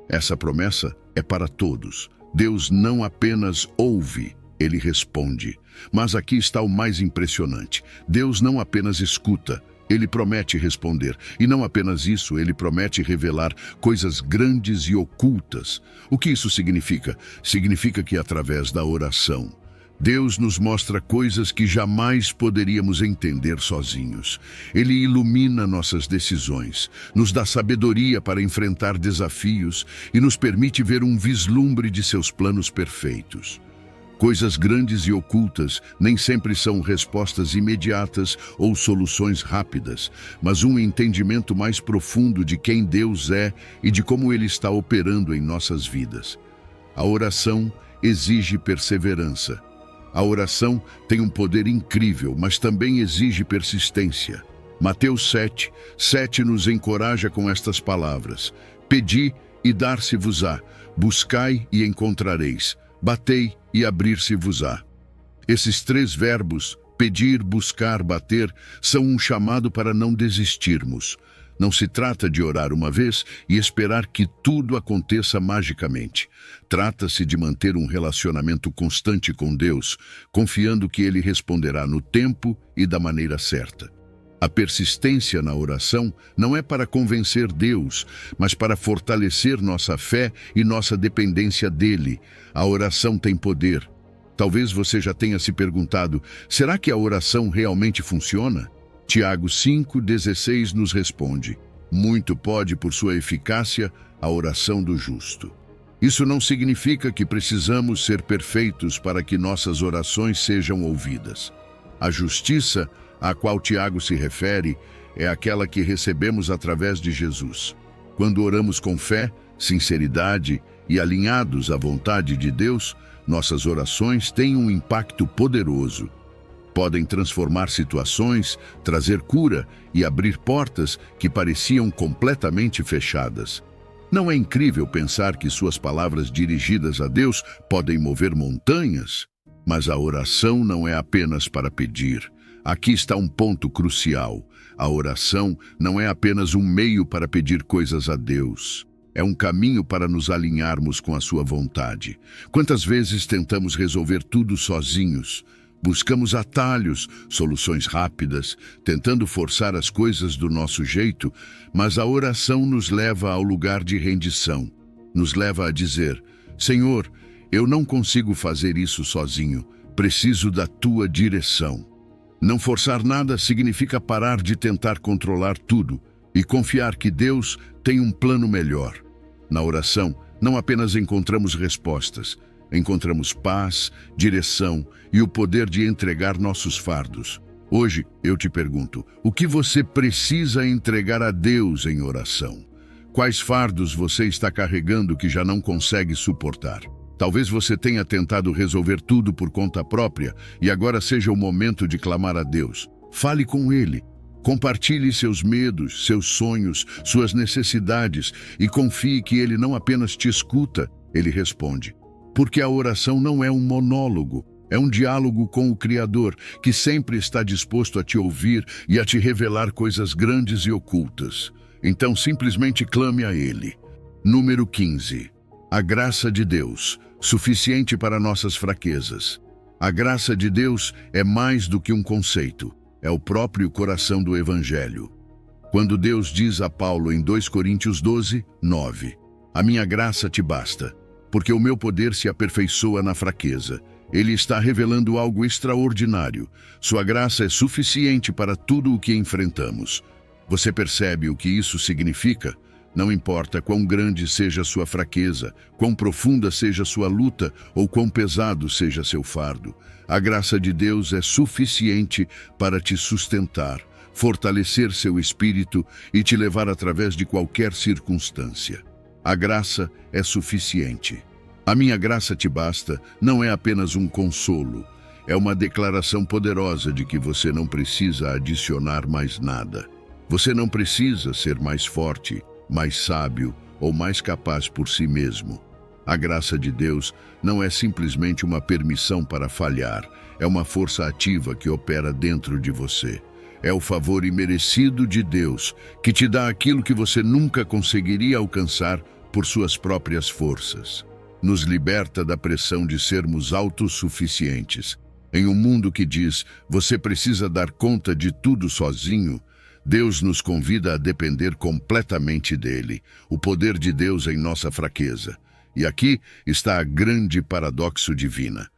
Essa promessa é para todos. Deus não apenas ouve, Ele responde. Mas aqui está o mais impressionante. Deus não apenas escuta, Ele promete responder. E não apenas isso, Ele promete revelar coisas grandes e ocultas. O que isso significa? Significa que através da oração, Deus nos mostra coisas que jamais poderíamos entender sozinhos. Ele ilumina nossas decisões, nos dá sabedoria para enfrentar desafios e nos permite ver um vislumbre de seus planos perfeitos. Coisas grandes e ocultas nem sempre são respostas imediatas ou soluções rápidas, mas um entendimento mais profundo de quem Deus é e de como Ele está operando em nossas vidas. A oração exige perseverança. A oração tem um poder incrível, mas também exige persistência. Mateus 7:7 nos encoraja com estas palavras: Pedi e dar-se-vos-á, buscai e encontrareis, batei e abrir-se-vos-á. Esses três verbos, pedir, buscar, bater, são um chamado para não desistirmos. Não se trata de orar uma vez e esperar que tudo aconteça magicamente. Trata-se de manter um relacionamento constante com Deus, confiando que Ele responderá no tempo e da maneira certa. A persistência na oração não é para convencer Deus, mas para fortalecer nossa fé e nossa dependência dEle. A oração tem poder. Talvez você já tenha se perguntado, será que a oração realmente funciona? Tiago 5:16 nos responde: muito pode, por sua eficácia, a oração do justo. Isso não significa que precisamos ser perfeitos para que nossas orações sejam ouvidas. A justiça a qual Tiago se refere é aquela que recebemos através de Jesus. Quando oramos com fé, sinceridade e alinhados à vontade de Deus, nossas orações têm um impacto poderoso. Podem transformar situações, trazer cura e abrir portas que pareciam completamente fechadas. Não é incrível pensar que suas palavras dirigidas a Deus podem mover montanhas? Mas a oração não é apenas para pedir. Aqui está um ponto crucial. A oração não é apenas um meio para pedir coisas a Deus. É um caminho para nos alinharmos com a sua vontade. Quantas vezes tentamos resolver tudo sozinhos? Buscamos atalhos, soluções rápidas, tentando forçar as coisas do nosso jeito, mas a oração nos leva ao lugar de rendição. Nos leva a dizer: Senhor, eu não consigo fazer isso sozinho, preciso da tua direção. Não forçar nada significa parar de tentar controlar tudo e confiar que Deus tem um plano melhor. Na oração, não apenas encontramos respostas, encontramos paz, direção e o poder de entregar nossos fardos. Hoje, eu te pergunto, o que você precisa entregar a Deus em oração? Quais fardos você está carregando que já não consegue suportar? Talvez você tenha tentado resolver tudo por conta própria e agora seja o momento de clamar a Deus. Fale com Ele. Compartilhe seus medos, seus sonhos, suas necessidades e confie que Ele não apenas te escuta, Ele responde. Porque a oração não é um monólogo, é um diálogo com o Criador, que sempre está disposto a te ouvir e a te revelar coisas grandes e ocultas. Então simplesmente clame a Ele. Número 15. A graça de Deus, suficiente para nossas fraquezas. A graça de Deus é mais do que um conceito, é o próprio coração do Evangelho. Quando Deus diz a Paulo em 2 Coríntios 12, 9, a minha graça te basta, porque o meu poder se aperfeiçoa na fraqueza. Ele está revelando algo extraordinário. Sua graça é suficiente para tudo o que enfrentamos. Você percebe o que isso significa? Não importa quão grande seja sua fraqueza, quão profunda seja sua luta ou quão pesado seja seu fardo, a graça de Deus é suficiente para te sustentar, fortalecer seu espírito e te levar através de qualquer circunstância. A graça é suficiente. A minha graça te basta não é apenas um consolo, é uma declaração poderosa de que você não precisa adicionar mais nada. Você não precisa ser mais forte, mais sábio ou mais capaz por si mesmo. A graça de Deus não é simplesmente uma permissão para falhar, é uma força ativa que opera dentro de você. É o favor imerecido de Deus que te dá aquilo que você nunca conseguiria alcançar por suas próprias forças. Nos liberta da pressão de sermos autossuficientes. Em um mundo que diz, você precisa dar conta de tudo sozinho, Deus nos convida a depender completamente dele, o poder de Deus em nossa fraqueza. E aqui está a grande paradoxo divina.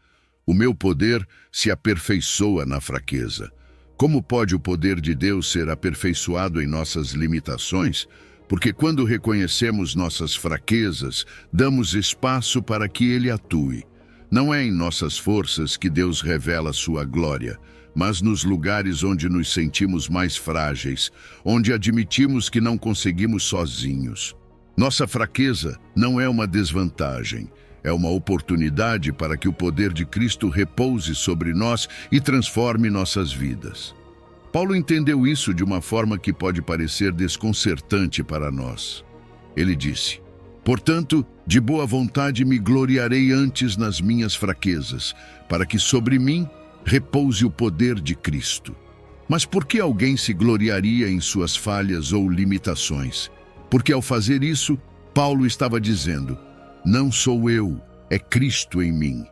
O meu poder se aperfeiçoa na fraqueza. Como pode o poder de Deus ser aperfeiçoado em nossas limitações? Porque quando reconhecemos nossas fraquezas, damos espaço para que Ele atue. Não é em nossas forças que Deus revela sua glória, mas nos lugares onde nos sentimos mais frágeis, onde admitimos que não conseguimos sozinhos. Nossa fraqueza não é uma desvantagem, é uma oportunidade para que o poder de Cristo repouse sobre nós e transforme nossas vidas. Paulo entendeu isso de uma forma que pode parecer desconcertante para nós. Ele disse: portanto, de boa vontade me gloriarei antes nas minhas fraquezas, para que sobre mim repouse o poder de Cristo. Mas por que alguém se gloriaria em suas falhas ou limitações? Porque ao fazer isso, Paulo estava dizendo: não sou eu, é Cristo em mim.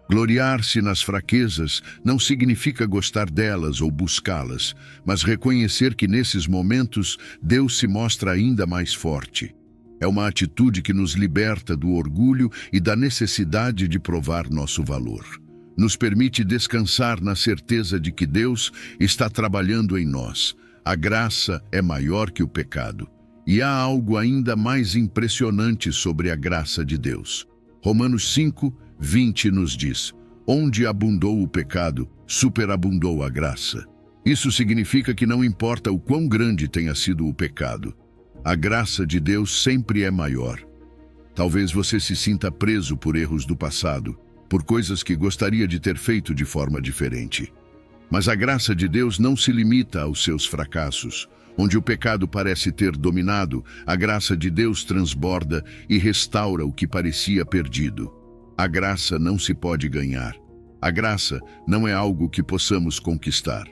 Gloriar-se nas fraquezas não significa gostar delas ou buscá-las, mas reconhecer que nesses momentos Deus se mostra ainda mais forte. É uma atitude que nos liberta do orgulho e da necessidade de provar nosso valor. Nos permite descansar na certeza de que Deus está trabalhando em nós. A graça é maior que o pecado. E há algo ainda mais impressionante sobre a graça de Deus. Romanos 5, 20 nos diz: onde abundou o pecado, superabundou a graça. Isso significa que não importa o quão grande tenha sido o pecado, a graça de Deus sempre é maior. Talvez você se sinta preso por erros do passado, por coisas que gostaria de ter feito de forma diferente. Mas a graça de Deus não se limita aos seus fracassos. Onde o pecado parece ter dominado, a graça de Deus transborda e restaura o que parecia perdido. A graça não se pode ganhar. A graça não é algo que possamos conquistar.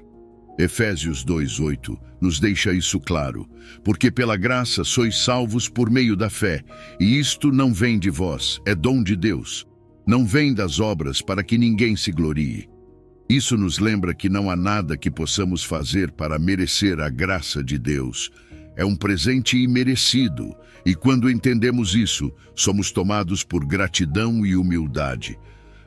Efésios 2:8 nos deixa isso claro. Porque pela graça sois salvos por meio da fé, e isto não vem de vós, é dom de Deus. Não vem das obras para que ninguém se glorie. Isso nos lembra que não há nada que possamos fazer para merecer a graça de Deus. É um presente imerecido, e quando entendemos isso, somos tomados por gratidão e humildade.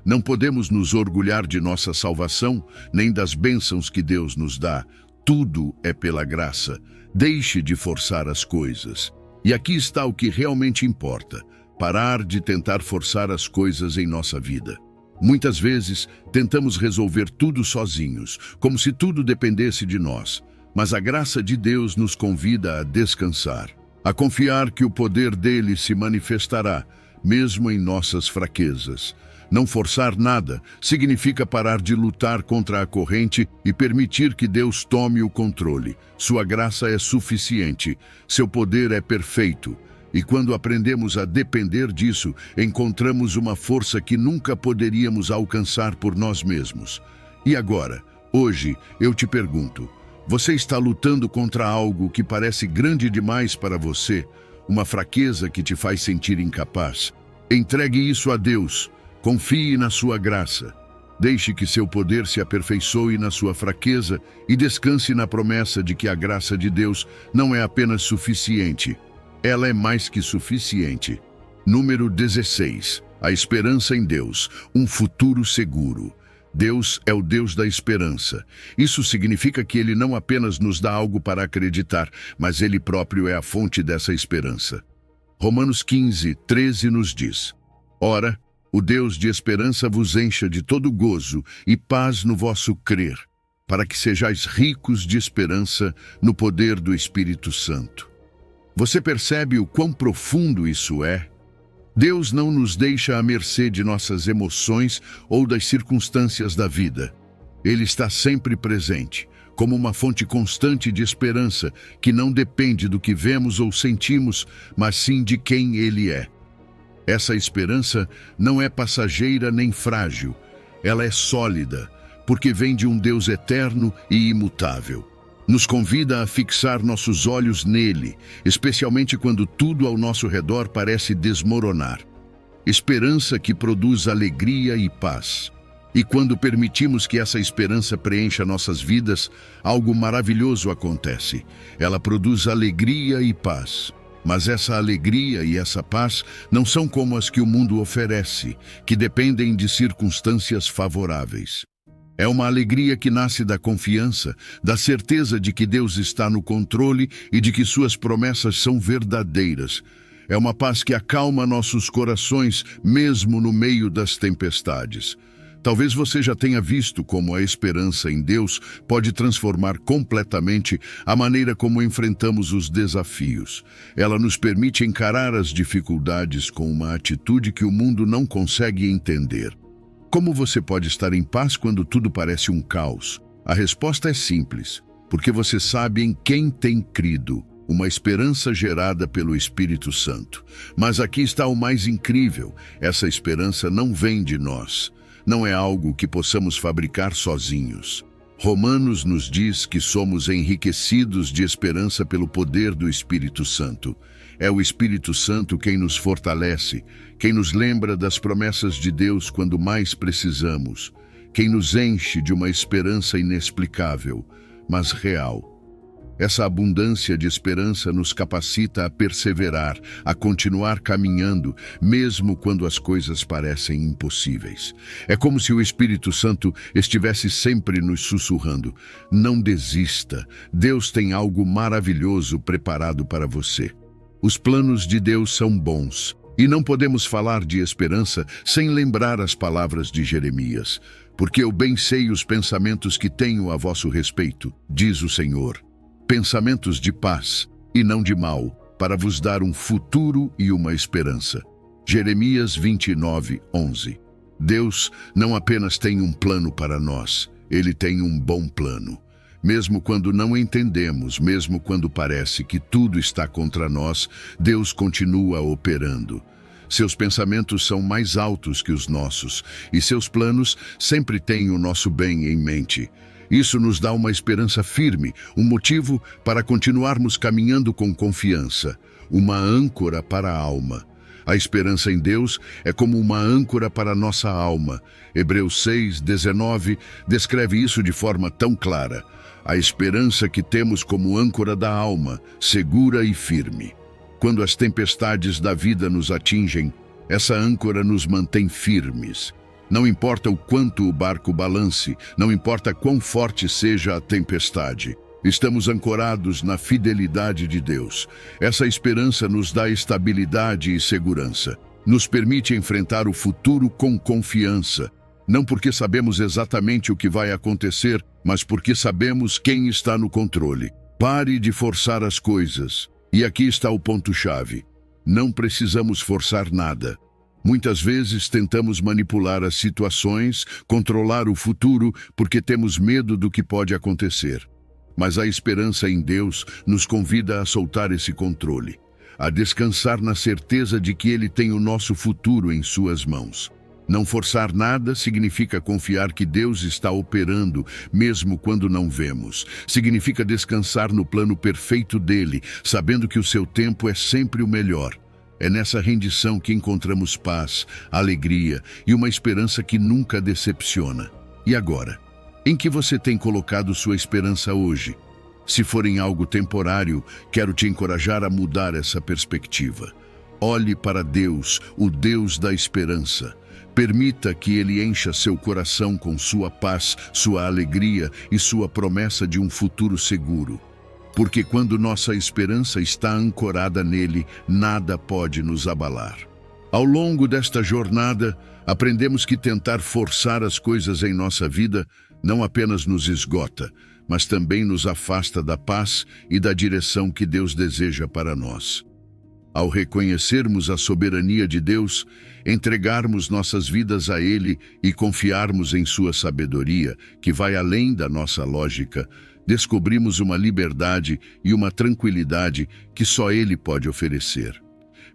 Não podemos nos orgulhar de nossa salvação, nem das bênçãos que Deus nos dá. Tudo é pela graça. Deixe de forçar as coisas. E aqui está o que realmente importa: parar de tentar forçar as coisas em nossa vida. Muitas vezes, tentamos resolver tudo sozinhos, como se tudo dependesse de nós. Mas a graça de Deus nos convida a descansar, a confiar que o poder dele se manifestará, mesmo em nossas fraquezas. Não forçar nada significa parar de lutar contra a corrente e permitir que Deus tome o controle. Sua graça é suficiente, seu poder é perfeito. E quando aprendemos a depender disso, encontramos uma força que nunca poderíamos alcançar por nós mesmos. E agora, hoje, eu te pergunto, você está lutando contra algo que parece grande demais para você? Uma fraqueza que te faz sentir incapaz? Entregue isso a Deus. Confie na sua graça. Deixe que seu poder se aperfeiçoe na sua fraqueza e descanse na promessa de que a graça de Deus não é apenas suficiente. Ela é mais que suficiente. Número 16. A esperança em Deus, um futuro seguro. Deus é o Deus da esperança. Isso significa que Ele não apenas nos dá algo para acreditar, mas Ele próprio é a fonte dessa esperança. Romanos 15:13 nos diz: Ora, o Deus de esperança vos encha de todo gozo e paz no vosso crer, para que sejais ricos de esperança no poder do Espírito Santo. Você percebe o quão profundo isso é? Deus não nos deixa à mercê de nossas emoções ou das circunstâncias da vida. Ele está sempre presente, como uma fonte constante de esperança que não depende do que vemos ou sentimos, mas sim de quem Ele é. Essa esperança não é passageira nem frágil. Ela é sólida, porque vem de um Deus eterno e imutável. Nos convida a fixar nossos olhos nele, especialmente quando tudo ao nosso redor parece desmoronar. Esperança que produz alegria e paz. E quando permitimos que essa esperança preencha nossas vidas, algo maravilhoso acontece. Ela produz alegria e paz. Mas essa alegria e essa paz não são como as que o mundo oferece, que dependem de circunstâncias favoráveis. É uma alegria que nasce da confiança, da certeza de que Deus está no controle e de que suas promessas são verdadeiras. É uma paz que acalma nossos corações, mesmo no meio das tempestades. Talvez você já tenha visto como a esperança em Deus pode transformar completamente a maneira como enfrentamos os desafios. Ela nos permite encarar as dificuldades com uma atitude que o mundo não consegue entender. Como você pode estar em paz quando tudo parece um caos? A resposta é simples, porque você sabe em quem tem crido, uma esperança gerada pelo Espírito Santo. Mas aqui está o mais incrível: essa esperança não vem de nós, não é algo que possamos fabricar sozinhos. Romanos nos diz que somos enriquecidos de esperança pelo poder do Espírito Santo. É o Espírito Santo quem nos fortalece, quem nos lembra das promessas de Deus quando mais precisamos, quem nos enche de uma esperança inexplicável, mas real. Essa abundância de esperança nos capacita a perseverar, a continuar caminhando, mesmo quando as coisas parecem impossíveis. É como se o Espírito Santo estivesse sempre nos sussurrando: não desista, Deus tem algo maravilhoso preparado para você. Os planos de Deus são bons, e não podemos falar de esperança sem lembrar as palavras de Jeremias. Porque eu bem sei os pensamentos que tenho a vosso respeito, diz o Senhor. Pensamentos de paz e não de mal, para vos dar um futuro e uma esperança. Jeremias 29:11. Deus não apenas tem um plano para nós, Ele tem um bom plano. Mesmo quando não entendemos, mesmo quando parece que tudo está contra nós, Deus continua operando. Seus pensamentos são mais altos que os nossos, e seus planos sempre têm o nosso bem em mente. Isso nos dá uma esperança firme, um motivo para continuarmos caminhando com confiança, uma âncora para a alma. A esperança em Deus é como uma âncora para a nossa alma. Hebreus 6:19 descreve isso de forma tão clara. A esperança que temos como âncora da alma, segura e firme. Quando as tempestades da vida nos atingem, essa âncora nos mantém firmes. Não importa o quanto o barco balance, não importa quão forte seja a tempestade. Estamos ancorados na fidelidade de Deus. Essa esperança nos dá estabilidade e segurança. Nos permite enfrentar o futuro com confiança. Não porque sabemos exatamente o que vai acontecer, mas porque sabemos quem está no controle. Pare de forçar as coisas. E aqui está o ponto-chave. Não precisamos forçar nada. Muitas vezes tentamos manipular as situações, controlar o futuro, porque temos medo do que pode acontecer. Mas a esperança em Deus nos convida a soltar esse controle, a descansar na certeza de que Ele tem o nosso futuro em suas mãos. Não forçar nada significa confiar que Deus está operando, mesmo quando não vemos. Significa descansar no plano perfeito dele, sabendo que o seu tempo é sempre o melhor. É nessa rendição que encontramos paz, alegria e uma esperança que nunca decepciona. E agora? Em que você tem colocado sua esperança hoje? Se for em algo temporário, quero te encorajar a mudar essa perspectiva. Olhe para Deus, o Deus da esperança. Permita que Ele encha seu coração com sua paz, sua alegria e sua promessa de um futuro seguro. Porque quando nossa esperança está ancorada nele, nada pode nos abalar. Ao longo desta jornada, aprendemos que tentar forçar as coisas em nossa vida não apenas nos esgota, mas também nos afasta da paz e da direção que Deus deseja para nós. Ao reconhecermos a soberania de Deus, entregarmos nossas vidas a Ele e confiarmos em sua sabedoria, que vai além da nossa lógica, descobrimos uma liberdade e uma tranquilidade que só Ele pode oferecer.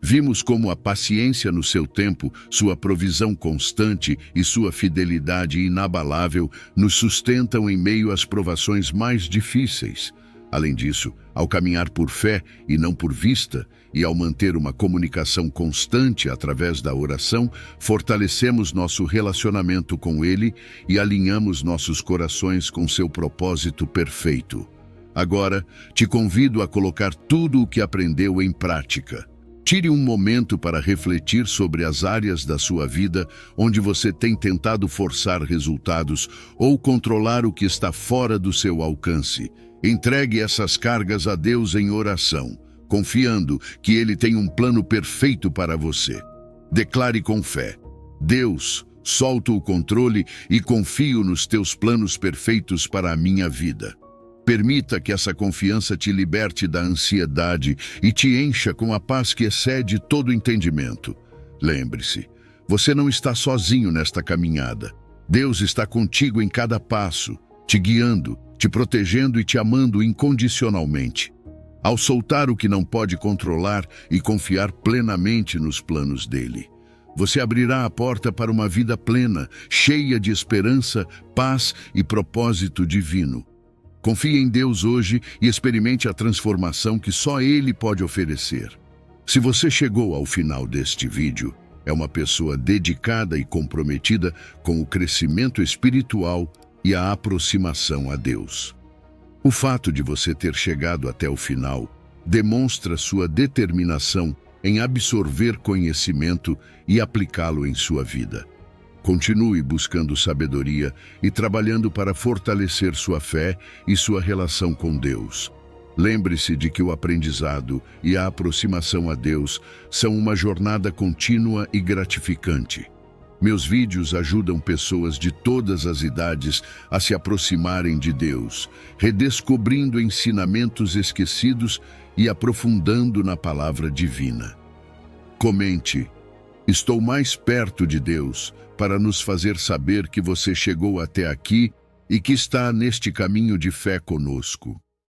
Vimos como a paciência no seu tempo, sua provisão constante e sua fidelidade inabalável nos sustentam em meio às provações mais difíceis. Além disso, ao caminhar por fé e não por vista, e ao manter uma comunicação constante através da oração, fortalecemos nosso relacionamento com Ele e alinhamos nossos corações com seu propósito perfeito. Agora, te convido a colocar tudo o que aprendeu em prática. Tire um momento para refletir sobre as áreas da sua vida onde você tem tentado forçar resultados ou controlar o que está fora do seu alcance. Entregue essas cargas a Deus em oração, confiando que Ele tem um plano perfeito para você. Declare com fé: Deus, solto o controle e confio nos teus planos perfeitos para a minha vida. Permita que essa confiança te liberte da ansiedade e te encha com a paz que excede todo entendimento. Lembre-se, você não está sozinho nesta caminhada. Deus está contigo em cada passo, te guiando, te protegendo e te amando incondicionalmente. Ao soltar o que não pode controlar e confiar plenamente nos planos dele, você abrirá a porta para uma vida plena, cheia de esperança, paz e propósito divino. Confie em Deus hoje e experimente a transformação que só Ele pode oferecer. Se você chegou ao final deste vídeo, é uma pessoa dedicada e comprometida com o crescimento espiritual e a aproximação a Deus. O fato de você ter chegado até o final demonstra sua determinação em absorver conhecimento e aplicá-lo em sua vida. Continue buscando sabedoria e trabalhando para fortalecer sua fé e sua relação com Deus. Lembre-se de que o aprendizado e a aproximação a Deus são uma jornada contínua e gratificante. Meus vídeos ajudam pessoas de todas as idades a se aproximarem de Deus, redescobrindo ensinamentos esquecidos e aprofundando na palavra divina. Comente: estou mais perto de Deus, para nos fazer saber que você chegou até aqui e que está neste caminho de fé conosco.